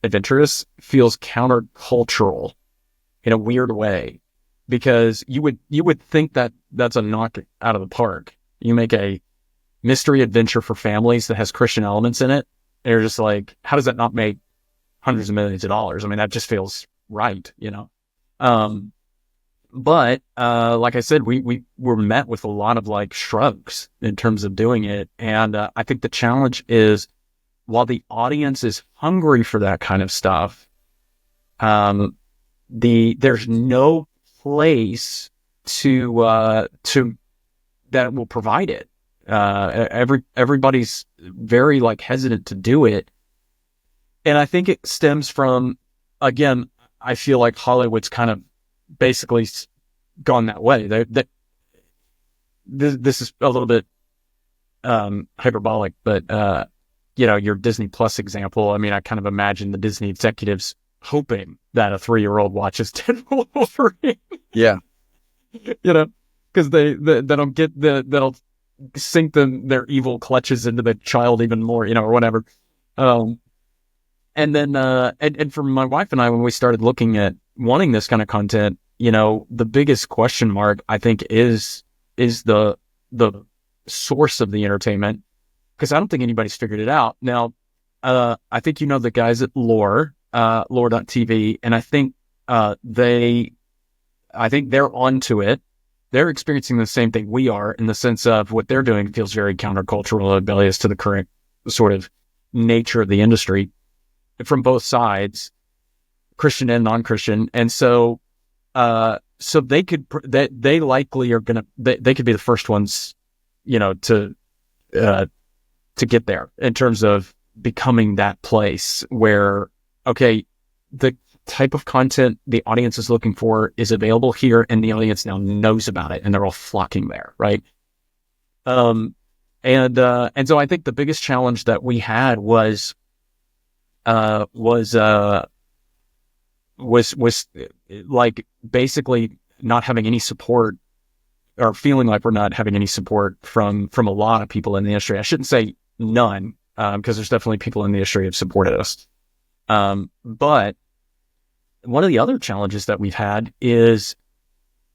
adventurous feels countercultural in a weird way. because you would think that that's a knock out of the park. You make a mystery adventure for families that has Christian elements in it, and you're just like, how does that not make hundreds of millions of dollars? I mean, that just feels right, you know? But like I said, we were met with a lot of like shrugs in terms of doing it. And I think the challenge is, while the audience is hungry for that kind of stuff, there's no place to that will provide it. Everybody's very like hesitant to do it. And I think it stems from, again, I feel like Hollywood's kind of basically gone that way. This is a little bit hyperbolic, but your Disney Plus example. I mean, I kind of imagine the Disney executives hoping that a 3-year-old watches Deadpool Wolverine. Yeah, because that'll sink their evil clutches into the child even more, or whatever. And then and for my wife and I, when we started looking at wanting this kind of content, the biggest question mark, I think, is the source of the entertainment, because I don't think anybody's figured it out. Now, I think the guys at lore.tv, and I think they're onto it. They're experiencing the same thing we are, in the sense of what they're doing feels very countercultural and rebellious to the current sort of nature of the industry from both sides, Christian and non-Christian. And so they likely are going to, they could be the first ones, to get there in terms of becoming that place where, okay, the type of content the audience is looking for is available here, and the audience now knows about it, and they're all flocking there. Right. And so I think the biggest challenge that we had was like basically not having any support, or feeling like we're not having any support from a lot of people in the industry. I shouldn't say none, because there's definitely people in the industry who have supported us. But one of the other challenges that we've had is,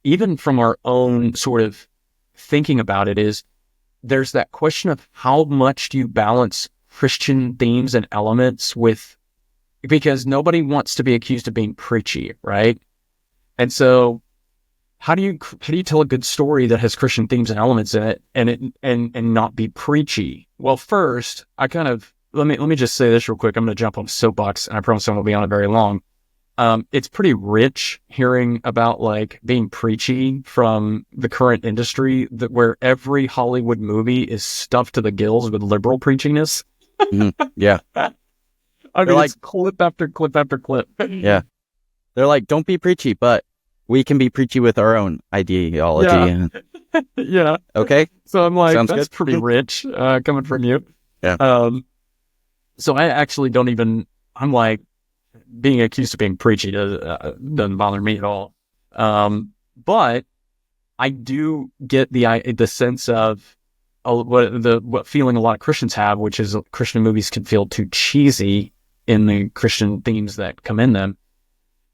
even from our own sort of thinking about it, is there's that question of how much do you balance Christian themes and elements with, because nobody wants to be accused of being preachy, right? And so how do you tell a good story that has Christian themes and elements in it and not be preachy? Well, first, let me just say this real quick. I'm going to jump on a soapbox, and I promise I won't be on it very long. It's pretty rich hearing about like being preachy from the current industry, where every Hollywood movie is stuffed to the gills with liberal preachiness. Mm-hmm. Yeah. I mean, it's clip after clip after clip. Yeah. They're like, don't be preachy, but we can be preachy with our own ideology. Yeah. Yeah. Okay. So I'm like, sounds that's good. Pretty rich coming from you. Yeah. So I actually don't even, I'm like, being accused of being preachy doesn't bother me at all. But I do get the sense of what feeling a lot of Christians have, which is Christian movies can feel too cheesy in the Christian themes that come in them.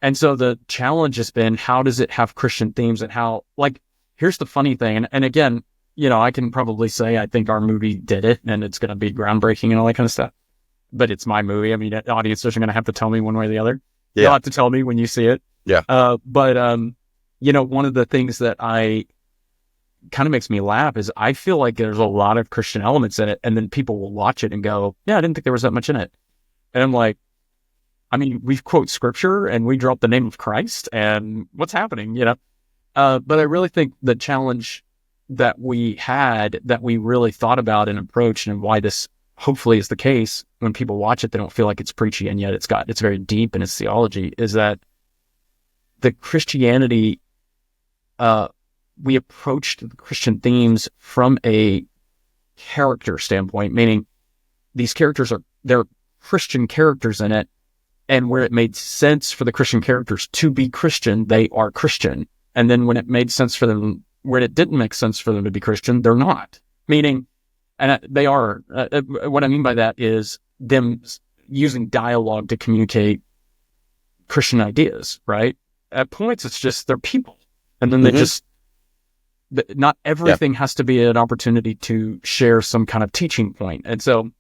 And so the challenge has been, how does it have Christian themes, and how, like, here's the funny thing. And again, I can probably say I think our movie did it and it's going to be groundbreaking and all that kind of stuff, but it's my movie. I mean, the audience isn't going to have to tell me one way or the other. Yeah. You'll have to tell me when you see it. Yeah. But one of the things that I kind of makes me laugh is I feel like there's a lot of Christian elements in it, and then people will watch it and go, yeah, I didn't think there was that much in it. And I'm like, I mean, we quote scripture and we drop the name of Christ, and what's happening, but I really think the challenge that we had, that we really thought about and approached, and why this hopefully is the case, when people watch it, they don't feel like it's preachy, and yet it's very deep in its theology, is that the Christianity, we approached the Christian themes from a character standpoint, meaning these characters they're Christian characters in it, and where it made sense for the Christian characters to be Christian, they are Christian. And then when it made sense for them, where it didn't make sense for them to be Christian, they're not. Meaning, and they are, what I mean by that is them using dialogue to communicate Christian ideas, right? At points, it's just they're people. And then they just, not everything has to be an opportunity to share some kind of teaching point. And so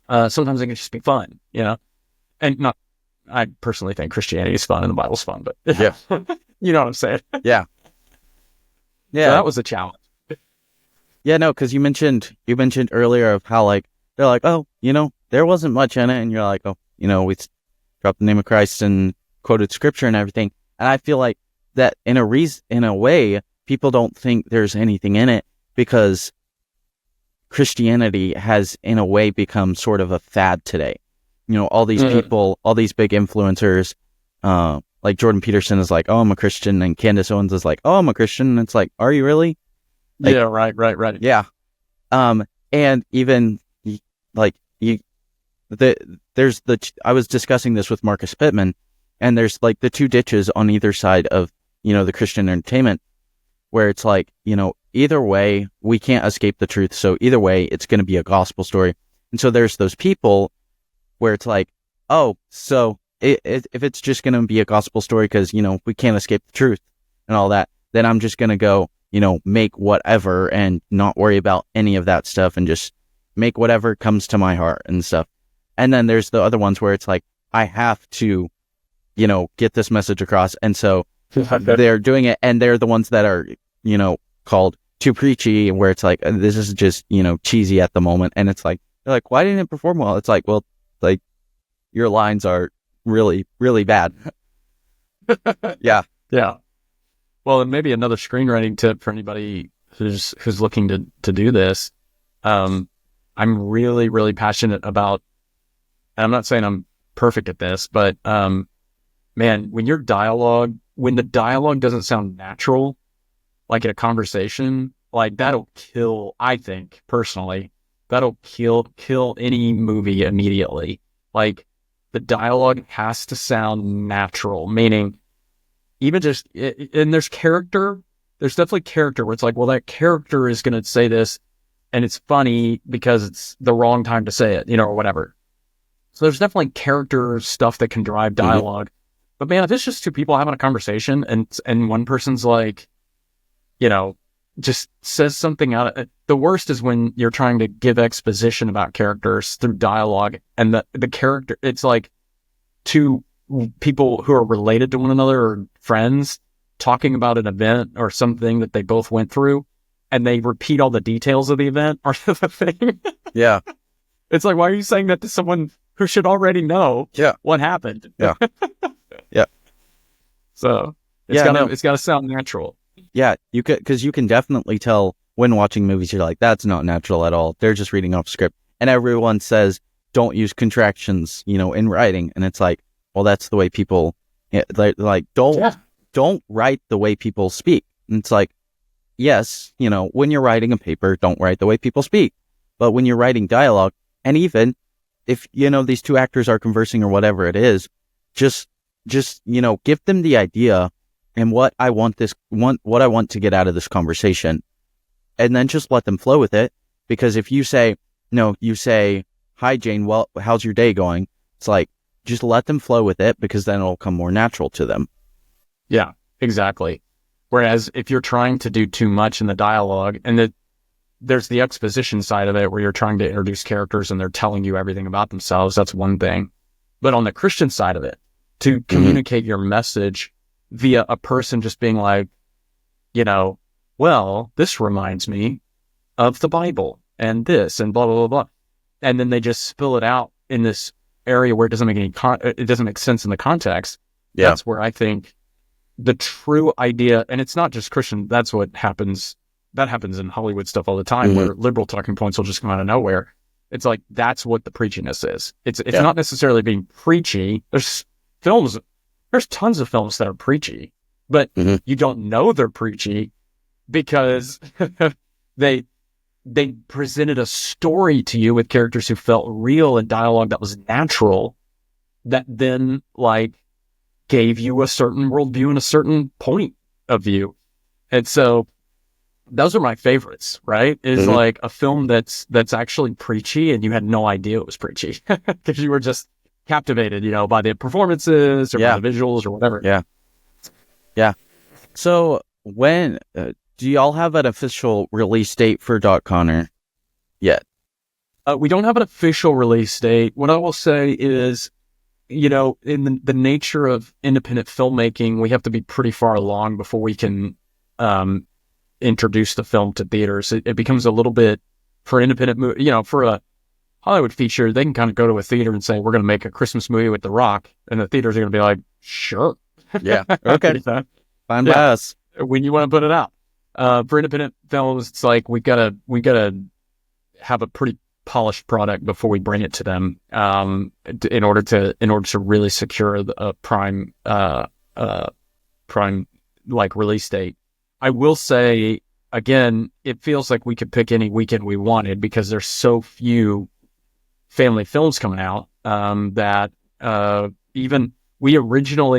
sometimes it can just be fun, and not, I personally think Christianity is fun and the Bible's fun, but you know what I'm saying? Yeah. So that was a challenge. Yeah, no, because you mentioned earlier of how like they're like, oh, there wasn't much in it, and you're like, oh, we dropped the name of Christ and quoted scripture and everything, and I feel like that in a way, people don't think there's anything in it because Christianity has in a way become sort of a fad today. All these people, all these big influencers, like Jordan Peterson is like, oh, I'm a Christian, and Candace Owens is like, oh, I'm a Christian, and it's like, are you really? Like, yeah, right. Yeah. And even like I was discussing this with Marcus Pittman, and there's like the two ditches on either side of, the Christian entertainment, where it's like, either way, we can't escape the truth. So either way, it's going to be a gospel story. And so there's those people where it's like, oh, so if it's just going to be a gospel story because, we can't escape the truth and all that, then I'm just going to go, make whatever and not worry about any of that stuff and just make whatever comes to my heart and stuff. And then there's the other ones where it's like, I have to, get this message across. And so they're doing it, and they're the ones that are, called too preachy, where it's like, this is just, cheesy at the moment. And it's like, they're like, why didn't it perform well? It's like, well, like your lines are really, really bad. Yeah. Yeah. Well, and maybe another screenwriting tip for anybody who's looking to do this. I'm really, really passionate about, and I'm not saying I'm perfect at this, but man, when the dialogue doesn't sound natural, like in a conversation, like that'll kill, I think, personally, that'll kill any movie immediately. Like the dialogue has to sound natural, meaning even just, and there's definitely character where it's like, well, that character is going to say this and it's funny because it's the wrong time to say it, or whatever. So there's definitely character stuff that can drive dialogue. But man, if it's just two people having a conversation and one person's like, just says something out, the worst is when you're trying to give exposition about characters through dialogue, and the character, it's like two people who are related to one another or friends talking about an event or something that they both went through, and they repeat all the details of the event or the thing. Yeah. It's like, why are you saying that to someone who should already know what happened? Yeah. Yeah. So it's got to sound natural. Yeah, because you can definitely tell when watching movies, you're like, that's not natural at all. They're just reading off script. And everyone says, don't use contractions, in writing. And it's like, well, that's the way people, don't write the way people speak. And it's like, yes, when you're writing a paper, don't write the way people speak. But when you're writing dialogue, and even if, these two actors are conversing or whatever it is, just give them the idea and what I want to get out of this conversation, and then just let them flow with it. Because if you say, hi, Jane, well, how's your day going? It's like, just let them flow with it, because then it'll come more natural to them. Yeah, exactly. Whereas if you're trying to do too much in the dialogue, and there's the exposition side of it where you're trying to introduce characters and they're telling you everything about themselves, that's one thing. But on the Christian side of it, to communicate your message via a person just being like, well, this reminds me of the Bible and this and blah, blah, blah, blah. And then they just spill it out in this area where it doesn't make it doesn't make sense in the context. Yeah. That's where I think the true idea, and it's not just Christian, that's what happens. That happens in Hollywood stuff all the time, where liberal talking points will just come out of nowhere. It's like, that's what the preachiness is. It's not necessarily being preachy. There's tons of films that are preachy, but you don't know they're preachy because they presented a story to you with characters who felt real and dialogue that was natural, that then gave you a certain worldview and a certain point of view. And so those are my favorites, right? Is like a film that's actually preachy and you had no idea it was preachy because you were just captivated, by the performances or by the visuals or whatever. Yeah. Yeah. So when do y'all have an official release date for DotConner yet? We don't have an official release date. What I will say is, in the nature of independent filmmaking, we have to be pretty far along before we can introduce the film to theaters. It becomes a little bit, for an independent movie, for a Hollywood feature, they can kind of go to a theater and say, we're going to make a Christmas movie with The Rock. And the theaters are going to be like, sure. Yeah. Okay. Fine by us. When you want to put it out. For independent films, it's like we gotta have a pretty polished product before we bring it to them, in order to really secure a prime like release date. I will say again, it feels like we could pick any weekend we wanted because there's so few family films coming out, that even our original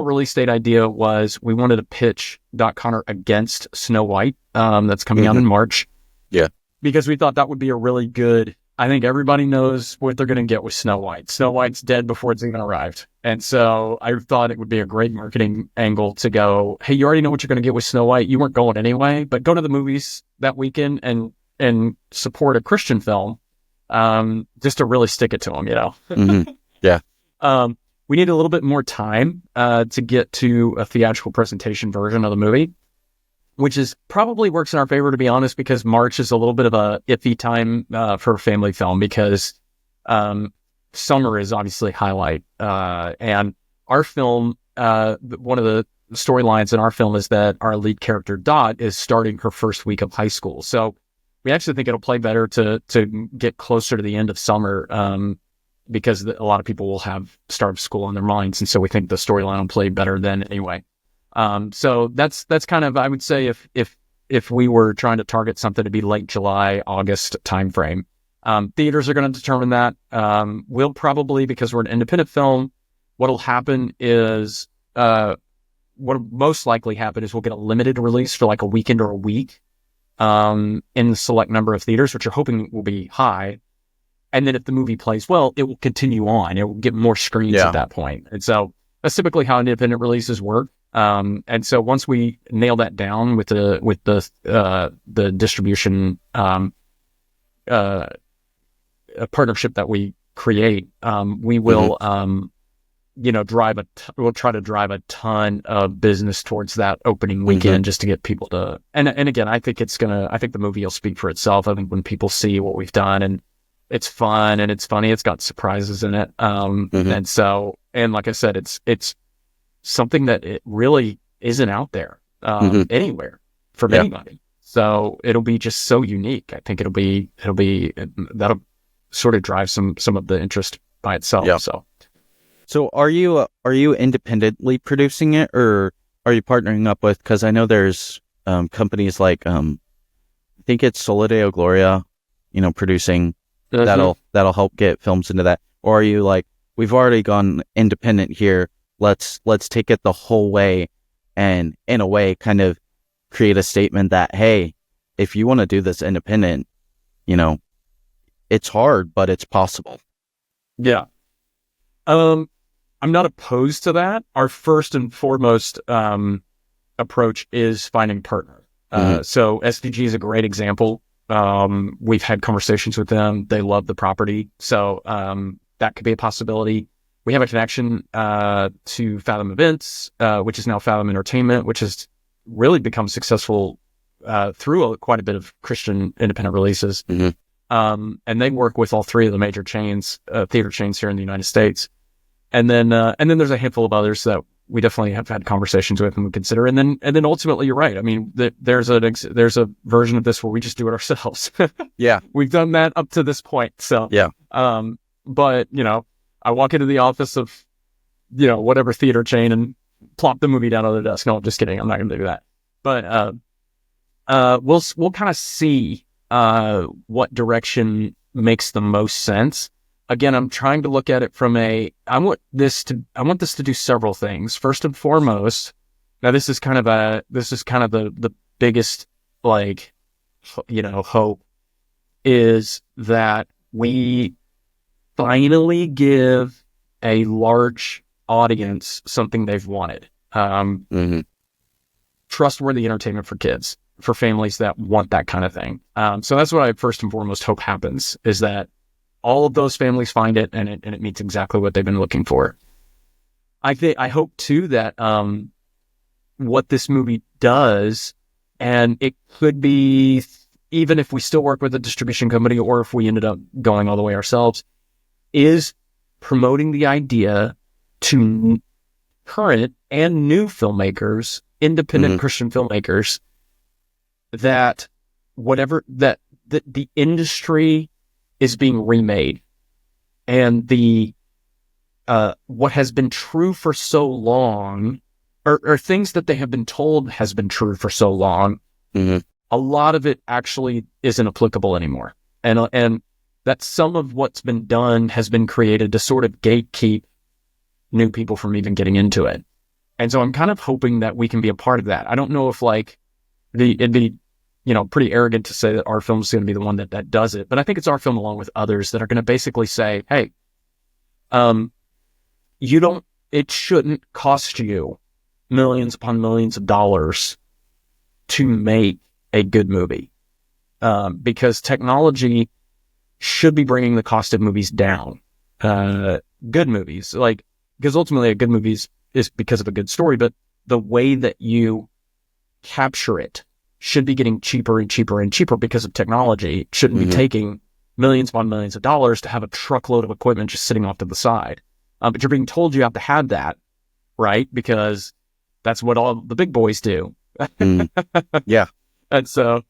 release date idea was we wanted to pitch DotConner against Snow White, that's coming out in March. Yeah. Because we thought that would be a really good, I think everybody knows what they're going to get with Snow White. Snow White's dead before it's even arrived. And so I thought it would be a great marketing angle to go, hey, you already know what you're going to get with Snow White. You weren't going anyway, but go to the movies that weekend and support a Christian film, just to really stick it to them, Yeah. We need a little bit more time to get to a theatrical presentation version of the movie, which is probably works in our favor, to be honest, because March is a little bit of a iffy time for a family film because summer is obviously highlight. And our film, one of the storylines in our film is that our lead character, Dot, is starting her first week of high school. So we actually think it'll play better to get closer to the end of summer, because a lot of people will have start of school on their minds. And so we think the storyline will play better then anyway. So that's kind of, I would say if we were trying to target something to be late July, August timeframe, theaters are going to determine that. We'll probably, because we're an independent film, what'll happen is, what'll most likely happen is we'll get a limited release for like a weekend or a week, in the select number of theaters, which you're hoping will be high. And then if the movie plays well, it will continue on. It will get more screens at that point. And so that's typically how independent releases work. And so once we nail that down with the distribution, a partnership that we create, we will, we'll try to drive a ton of business towards that opening weekend just to get people to, and again, I think the movie will speak for itself. I think when people see what we've done, and it's fun and it's funny, it's got surprises in it. And so, and like I said, it's something that it really isn't out there, anywhere from anybody. So it'll be just so unique. I think that'll sort of drive some of the interest by itself. Yeah. So are you independently producing it, or are you partnering up with, because I know there's companies like I think it's Solideo Gloria, producing that'll help get films into that, or are you like, we've already gone independent here, let's take it the whole way, and in a way kind of create a statement that, hey, if you want to do this independent, it's hard, but it's possible. Yeah. I'm not opposed to that. Our first and foremost approach is finding partner. So SVG is a great example. We've had conversations with them. They love the property. So that could be a possibility. We have a connection to Fathom Events, which is now Fathom Entertainment, which has really become successful through quite a bit of Christian independent releases. And they work with all three of the major chains, theater chains here in the United States. And then there's a handful of others that we definitely have had conversations with and would consider. And then ultimately, you're right. I mean, there's a version of this where we just do it ourselves. Yeah. We've done that up to this point. So, yeah. But, I walk into the office of, whatever theater chain and plop the movie down on the desk. No, I'm just kidding. I'm not going to do that. But, we'll kind of see, what direction makes the most sense. Again, I'm trying to look at it from I want this to do several things. First and foremost, now this is kind of the biggest, hope is that we finally give a large audience something they've wanted. trustworthy entertainment for kids, for families that want that kind of thing. So that's what I first and foremost hope happens, is that all of those families find it and it meets exactly what they've been looking for. I hope too that what this movie does, and it could be, even if we still work with a distribution company or if we ended up going all the way ourselves, is promoting the idea to current and new filmmakers, independent Christian filmmakers, that the industry is being remade, and the what has been true for so long, or things that they have been told has been true for so long, a lot of it actually isn't applicable anymore, and that some of what's been done has been created to sort of gatekeep new people from even getting into it. And so I'm kind of hoping that we can be a part of that. I don't know if it'd be, pretty arrogant to say that our film is going to be the one that does it, but I think it's our film along with others that are going to basically say, hey, it shouldn't cost you millions upon millions of dollars to make a good movie, because technology should be bringing the cost of movies down. Good movies, because ultimately a good movie is because of a good story, but the way that you capture it should be getting cheaper and cheaper and cheaper because of technology. It shouldn't be taking millions upon millions of dollars to have a truckload of equipment just sitting off to the side. But you're being told you have to have that, right? Because that's what all the big boys do. Yeah. And so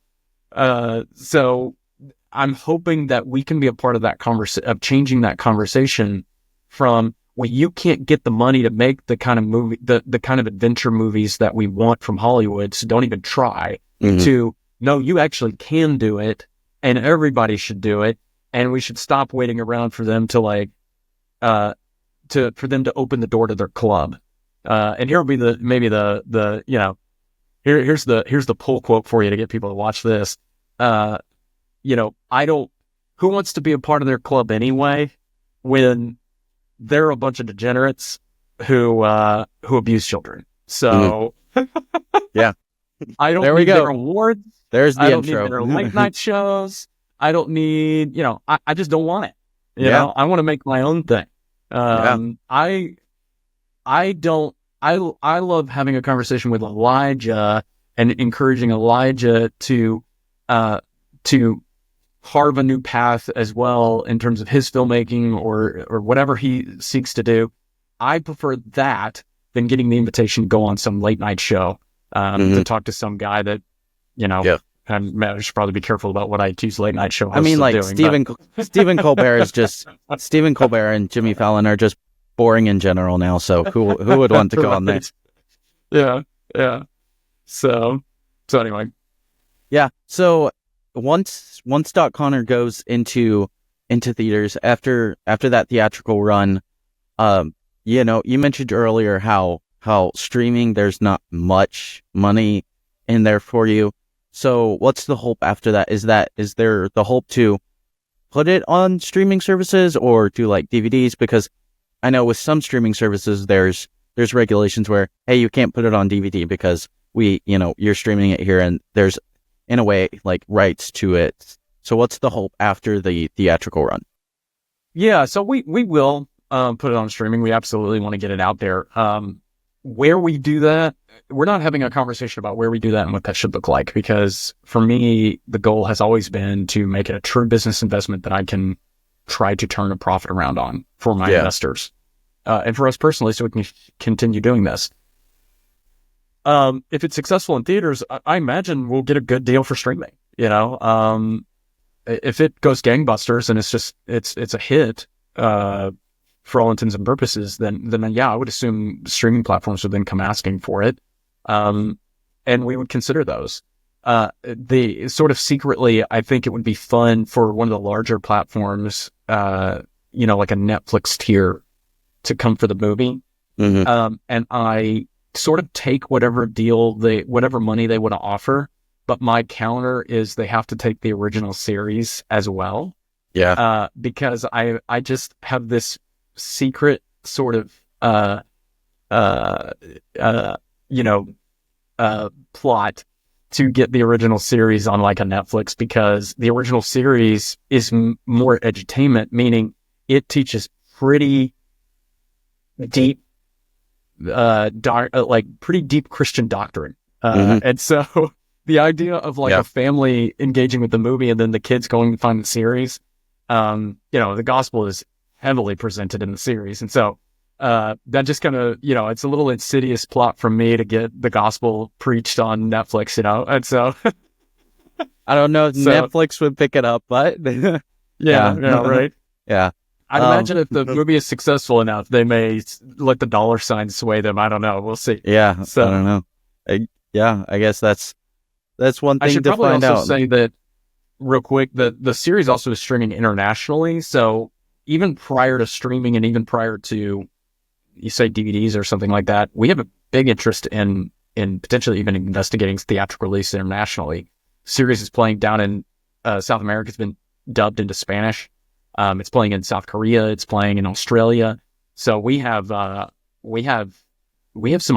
I'm hoping that we can be a part of that of changing that conversation from, well, you can't get the money to make the kind of movie, the kind of adventure movies that we want from Hollywood, so don't even try, to, no, you actually can do it, and everybody should do it, and we should stop waiting around for them to for them to open the door to their club. And here will be here's the pull quote for you to get people to watch this. Who wants to be a part of their club anyway, when they're a bunch of degenerates who abuse children? So yeah, I don't need their awards. There's the I don't intro. need their late night shows. I don't need, I just don't want it. I want to make my own thing. I love having a conversation with Elijah and encouraging Elijah to carve a new path as well in terms of his filmmaking or whatever he seeks to do. I prefer that than getting the invitation to go on some late night show to talk to some guy that, I should probably be careful about what I accuse late night show hosts of doing. Stephen Colbert is just, Stephen Colbert and Jimmy Fallon are just boring in general now, so who would want to go on there? Yeah. So anyway. Yeah, so once DotConner goes into theaters after that theatrical run, you mentioned earlier how streaming, there's not much money in there for you. So what's the hope after that? Is there the hope to put it on streaming services or do like DVDs? Because I know with some streaming services there's regulations where, hey, you can't put it on DVD because you're streaming it here and there's, in a way, like rights to it. So what's the hope after the theatrical run? Yeah, so we will put it on streaming. We absolutely want to get it out there. Where we do that, we're not having a conversation about where we do that and what that should look like, because for me, the goal has always been to make it a true business investment that I can try to turn a profit around on for my investors, and for us personally, so we can continue doing this. If it's successful in theaters, I imagine we'll get a good deal for streaming. If it goes gangbusters and it's a hit, for all intents and purposes, then I would assume streaming platforms would then come asking for it, and we would consider those. The sort of secretly, I think it would be fun for one of the larger platforms, like a Netflix tier, to come for the movie, and I sort of take whatever money they want to offer, but my counter is they have to take the original series as well. Yeah. Because I just have this secret sort of plot to get the original series on like a Netflix, because the original series is more edutainment, meaning it teaches pretty deep, pretty deep Christian doctrine. And so the idea of like a family engaging with the movie and then the kids going to find the series, the gospel is heavily presented in the series. And so that just kind of, it's a little insidious plot from me to get the gospel preached on Netflix, and so I don't know if Netflix would pick it up, but yeah, right. Yeah. I'd imagine if the movie is successful enough, they may let the dollar sign sway them. I don't know. We'll see. Yeah. So, I don't know. I guess that's one thing I should to probably find also out. say that real quick, the series also is streaming internationally. So even prior to streaming and even prior to, you say, DVDs or something like that, we have a big interest in potentially even investigating theatrical release internationally. Series is playing down in South America. It's been dubbed into Spanish. It's playing in South Korea. It's playing in Australia. So we have some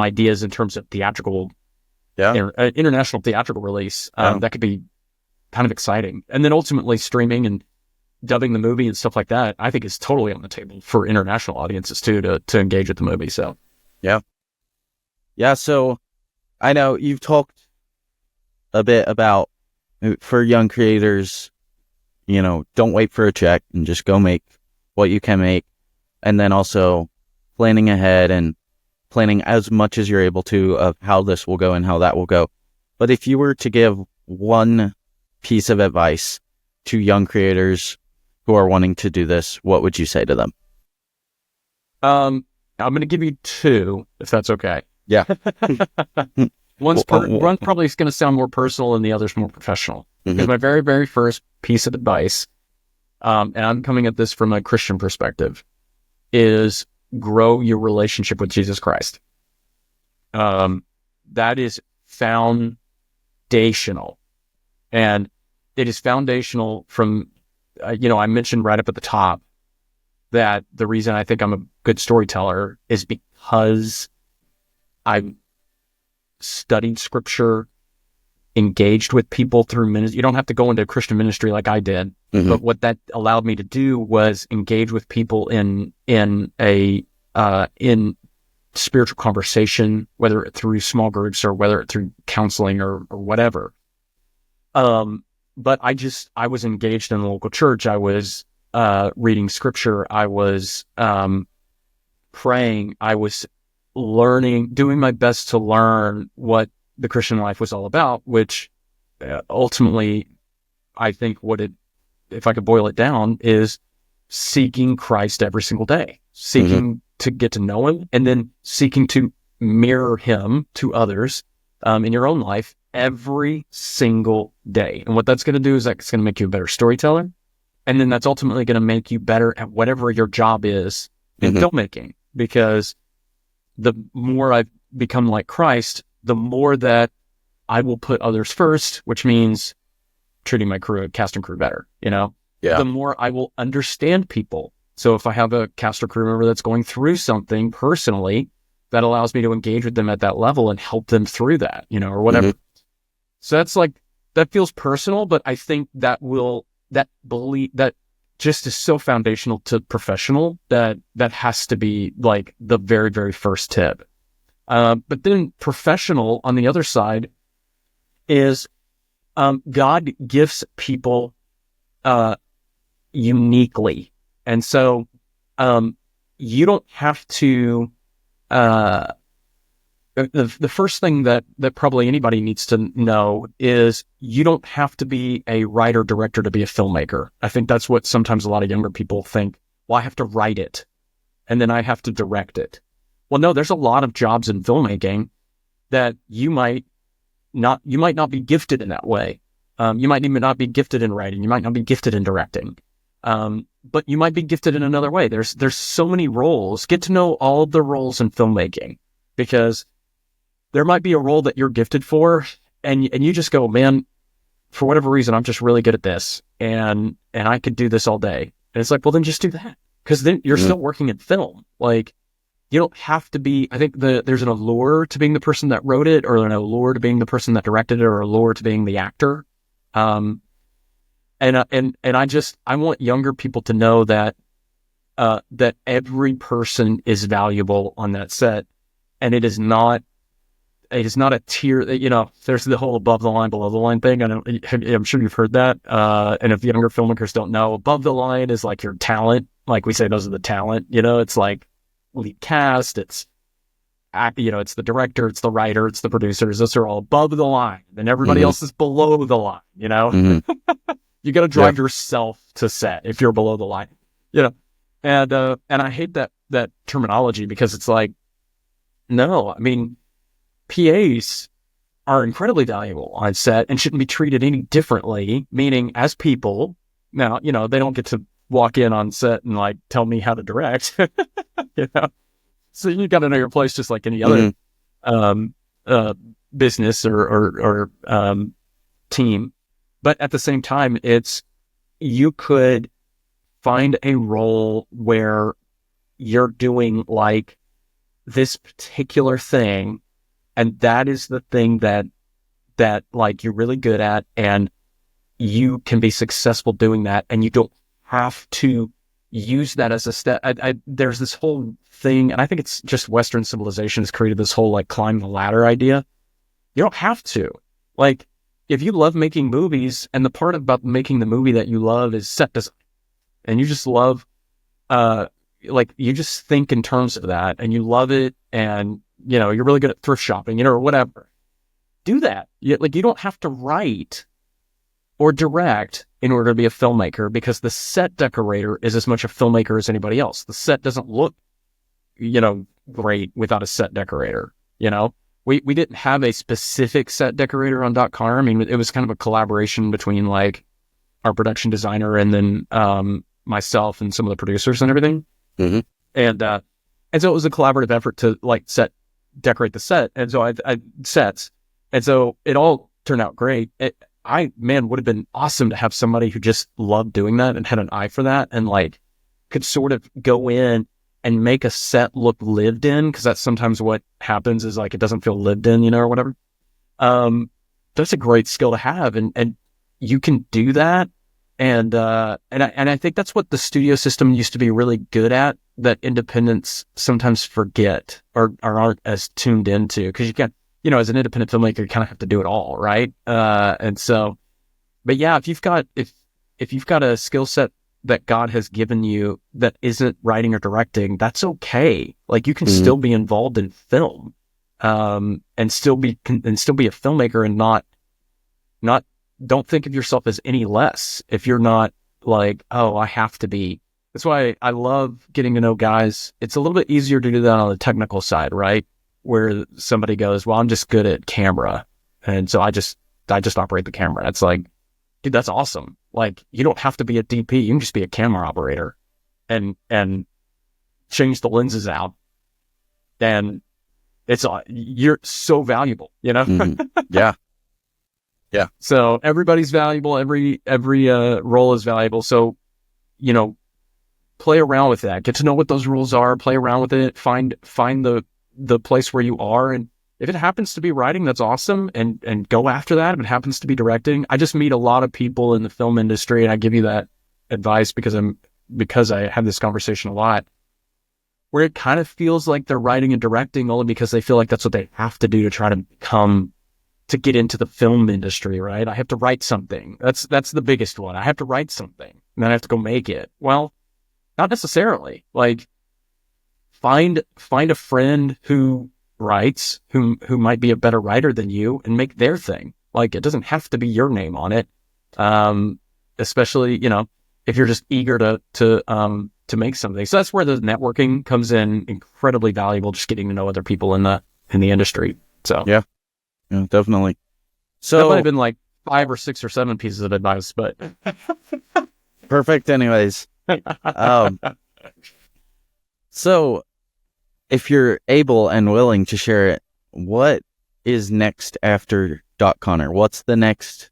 ideas in terms of theatrical, international theatrical release that could be kind of exciting. And then ultimately streaming and dubbing the movie and stuff like that, I think is totally on the table for international audiences too, to engage with the movie. So yeah. So I know you've talked a bit about, for young creators, don't wait for a check and just go make what you can make, and then also planning ahead and planning as much as you're able to of how this will go and how that will go. But if you were to give one piece of advice to young creators who are wanting to do this, what would you say to them? I'm going to give you two, if that's okay. Yeah. One's probably going to sound more personal and the other's more professional. Because my very, very first piece of advice, and I'm coming at this from a Christian perspective, is grow your relationship with Jesus Christ. That is foundational. And it is foundational from, I mentioned right up at the top that the reason I think I'm a good storyteller is because I've studied scripture, engaged with people through ministry. You don't have to go into Christian ministry like I did, but what that allowed me to do was engage with people in spiritual conversation, whether it through small groups or whether it through counseling or whatever. But I was engaged in the local church. I was reading scripture. I was praying. I was learning, doing my best to learn what the Christian life was all about, which ultimately, I think if I could boil it down, is seeking Christ every single day, seeking to get to know him, and then seeking to mirror him to others in your own life every single day. And what that's going to do is that's going to make you a better storyteller. And then that's ultimately going to make you better at whatever your job is in filmmaking, because the more I've become like Christ, the more that I will put others first, which means treating my cast and crew better, the more I will understand people. So if I have a cast or crew member that's going through something personally, that allows me to engage with them at that level and help them through that, or whatever. So that feels personal, but I think that just is so foundational to professional that has to be like the very, very first tip. But then professional on the other side is God gifts people uniquely. And so you don't have to, the first thing that probably anybody needs to know is you don't have to be a writer director to be a filmmaker. I think that's what sometimes a lot of younger people think. Well, I have to write it and then I have to direct it. Well, no, there's a lot of jobs in filmmaking that you might not be gifted in that way. You might even not be gifted in writing. You might not be gifted in directing. But you might be gifted in another way. There's so many roles. Get to know all the roles in filmmaking, because there might be a role that you're gifted for and you just go, man, for whatever reason, I'm just really good at this and I could do this all day. And it's like, well, then just do that. Because then you're still working in film. Like, you don't have to be, I think there's an allure to being the person that wrote it, or an allure to being the person that directed it, or an allure to being the actor. And I want younger people to know that, that every person is valuable on that set, and it is not a tier. There's the whole above the line, below the line thing. I'm sure you've heard that. And if the younger filmmakers don't know, above the line is like your talent. Like we say, those are the talent. It's like lead cast. It's it's the director, it's the writer, it's the producers. Those are all above the line, and everybody else is below the line. You got to drive yourself to set if you're below the line. And I hate that terminology, because it's like, no, I mean, PAs are incredibly valuable on set and shouldn't be treated any differently, meaning as people. Now, they don't get to walk in on set and like tell me how to direct. So you got to know your place, just like any other business or team. But at the same time, you could find a role where you're doing like this particular thing, and that is the thing that like you're really good at, and you can be successful doing that, and you don't have to use that as a step. There's this whole thing, and I think it's just Western civilization has created this whole like climb the ladder idea. You don't have to. Like, if you love making movies, and the part about making the movie that you love is set design, and you just love, like you just think in terms of that, and you love it, and you're really good at thrift shopping, or whatever, do that. You don't have to write or direct in order to be a filmmaker, because the set decorator is as much a filmmaker as anybody else. The set doesn't look, great without a set decorator. We didn't have a specific set decorator on DotConner. I mean, it was kind of a collaboration between like our production designer and then myself and some of the producers and everything. Mm-hmm. And so it was a collaborative effort to like decorate the set. And so I sets. And so it all turned out great. Would have been awesome to have somebody who just loved doing that and had an eye for that, and like could sort of go in and make a set look lived in, because that's sometimes what happens, is like it doesn't feel lived in, or whatever. That's a great skill to have, and you can do that. And I think that's what the studio system used to be really good at, that independents sometimes forget or aren't as tuned into, because you can't, as an independent filmmaker, you kind of have to do it all, right? And so, but yeah, if you've got a skill set that God has given you that isn't writing or directing, that's okay. Like, you can still be involved in film, and still be a filmmaker, and not don't think of yourself as any less if you're not like, oh, I have to be. That's why I love getting to know guys. It's a little bit easier to do that on the technical side, right? Where somebody goes, well, I'm just good at camera, and so I just operate the camera. It's like, dude, that's awesome. Like, you don't have to be a DP. You can just be a camera operator and change the lenses out. And you're so valuable, Yeah. Yeah. So everybody's valuable. Every role is valuable. So, play around with that. Get to know what those roles are. Play around with it. Find the place where you are. And if it happens to be writing, that's awesome. And go after that. If it happens to be directing, I just meet a lot of people in the film industry, and I give you that advice because I have this conversation a lot, where it kind of feels like they're writing and directing only because they feel like that's what they have to do to try to get into the film industry, right? I have to write something. That's the biggest one. I have to write something, and then I have to go make it. Well, not necessarily. Like, find a friend who writes, who might be a better writer than you, and make their thing. Like, it doesn't have to be your name on it. Especially, if you're just eager to make something. So that's where the networking comes in, incredibly valuable, just getting to know other people in the industry. So Yeah, definitely. that might So have been like 5 or 6 or 7 pieces of advice, but perfect. Anyways, so if you're able and willing to share it, what is next after DotConner? What's the next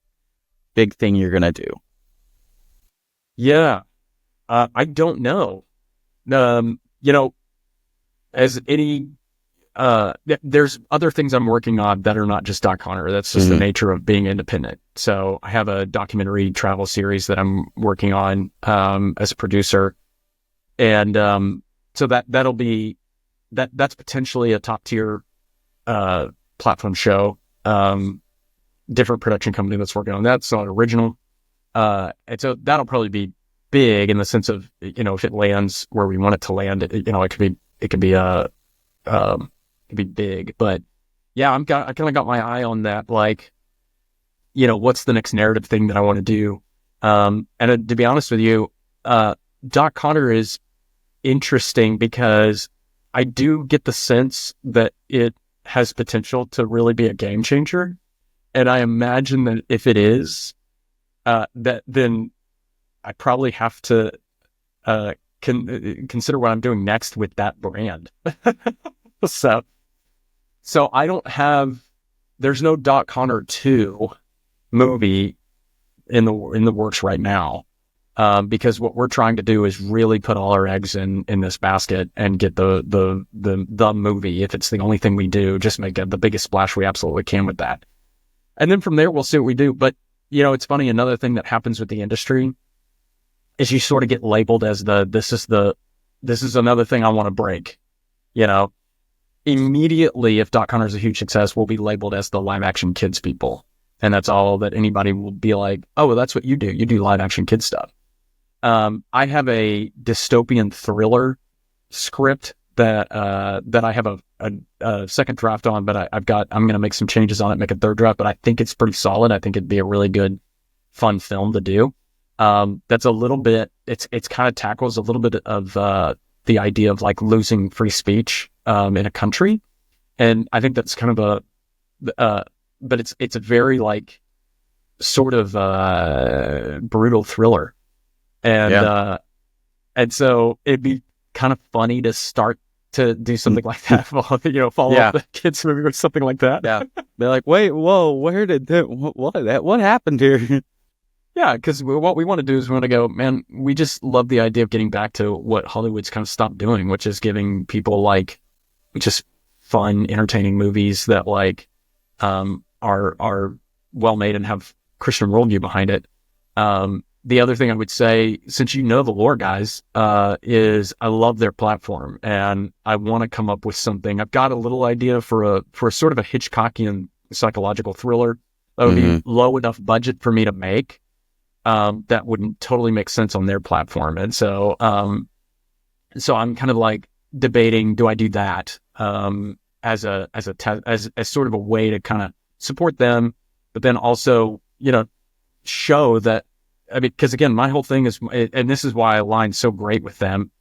big thing you're gonna do? yeah, I don't know. as any, there's other things I'm working on that are not just DotConner. That's just the nature of being independent. So I have a documentary travel series that I'm working on, as a producer. And, so that'll be, that's potentially a top tier, platform show. Different production company that's working on that. It's not original. And so that'll probably be big in the sense of, if it lands where we want it to land, it could be big. But yeah, I kind of got my eye on that. Like, what's the next narrative thing that I want to do? And to be honest with you, DotConner is interesting because I do get the sense that it has potential to really be a game changer. And I imagine that if it is, that then I probably have to consider what I'm doing next with that brand. So I don't have. There's no DotConner 2 movie in the works right now, because what we're trying to do is really put all our eggs in this basket and get the movie. If it's the only thing we do, just make the biggest splash we absolutely can with that. And then from there, we'll see what we do. But, it's funny. Another thing that happens with the industry is you sort of get labeled as this is another thing I want to break. Immediately, if DotConner is a huge success, we'll be labeled as the live action kids people. And that's all that anybody will be like, oh, well, that's what you do. You do live action kid stuff. I have a dystopian thriller script that I have a second draft on, but I'm going to make some changes on it, make a third draft, but I think it's pretty solid. I think it'd be a really good, fun film to do. That's a little bit, it's kind of tackles a little bit of, the idea of like losing free speech, in a country. And I think that's kind of but it's a very like sort of, brutal thriller. And, and so it'd be kind of funny to start to do something like that. Follow up the kids movie or something like that. Yeah. They're like, wait, whoa, where did that, what happened here? Yeah. Cause what we want to do is we want to go, man, we just love the idea of getting back to what Hollywood's kind of stopped doing, which is giving people like just fun, entertaining movies that like, are well made and have Christian worldview behind it. The other thing I would say, since the lore guys, is I love their platform and I want to come up with something. I've got a little idea for a sort of a Hitchcockian psychological thriller that would be low enough budget for me to make, that wouldn't totally make sense on their platform. And so I'm kind of like debating, do I do that, as sort of a way to kind of support them, but then also, show that, because again, my whole thing is, and this is why I align so great with them,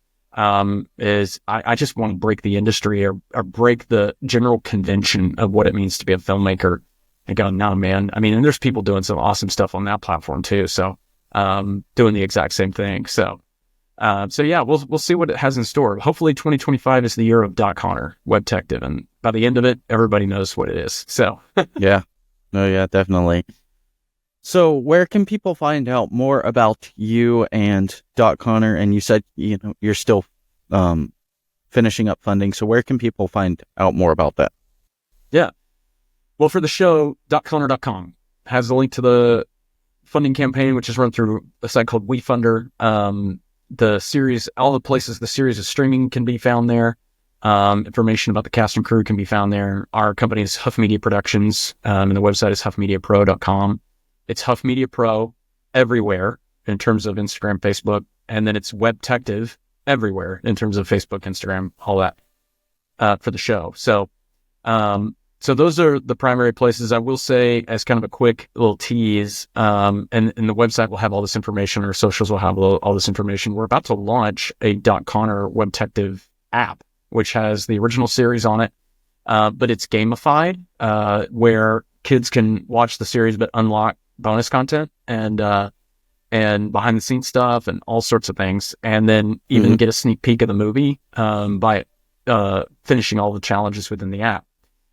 is I just want to break the industry or break the general convention of what it means to be a filmmaker and go, no, man. And there's people doing some awesome stuff on that platform too. So, doing the exact same thing. So yeah, we'll see what it has in store. Hopefully 2025 is the year of DotConner, Webtective. And by the end of it, everybody knows what it is. So yeah, no, yeah, definitely. So where can people find out more about you and DotConner? And you said, you're still, finishing up funding. So where can people find out more about that? Yeah. Well, for the show, DotConner.com has a link to the funding campaign, which is run through a site called WeFunder. The series, all the places the series is streaming can be found there. Information about the cast and crew can be found there. Our company is Huff Media Productions, and the website is huffmediapro.com. It's Huff Media Pro everywhere in terms of Instagram, Facebook, and then it's Webtective everywhere in terms of Facebook, Instagram, all that, for the show. So those are the primary places. I will say, as kind of a quick little tease, and the website will have all this information, or socials will have all this information. We're about to launch a DotConner Webtective app, which has the original series on it, but it's gamified, where kids can watch the series but unlock bonus content and behind the scenes stuff and all sorts of things, and then even get a sneak peek of the movie, by finishing all the challenges within the app.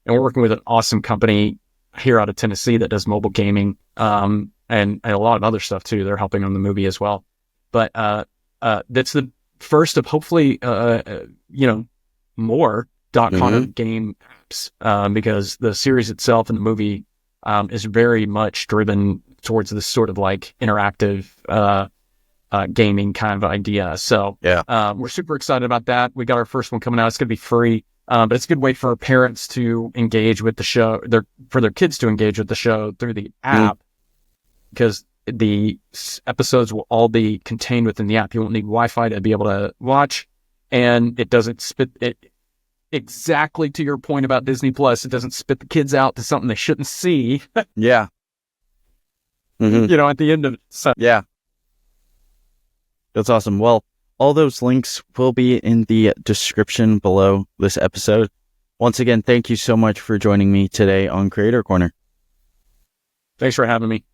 And we're working with an awesome company here out of Tennessee that does mobile gaming, and a lot of other stuff too. They're helping on the movie as well. But that's the first of hopefully, more DotConner game apps, because the series itself and the movie is very much driven towards this sort of like interactive gaming kind of idea. So we're super excited about that. We got our first one coming out. It's going to be free, but it's a good way for parents to engage with the show, for their kids to engage with the show through the app, because the episodes will all be contained within the app. You won't need Wi-Fi to be able to watch, and it doesn't spit it. Exactly to your point about Disney Plus, it doesn't spit the kids out to something they shouldn't see. Yeah. At the end of it. So. Yeah. That's awesome. Well, all those links will be in the description below this episode. Once again, thank you so much for joining me today on Creator Corner. Thanks for having me.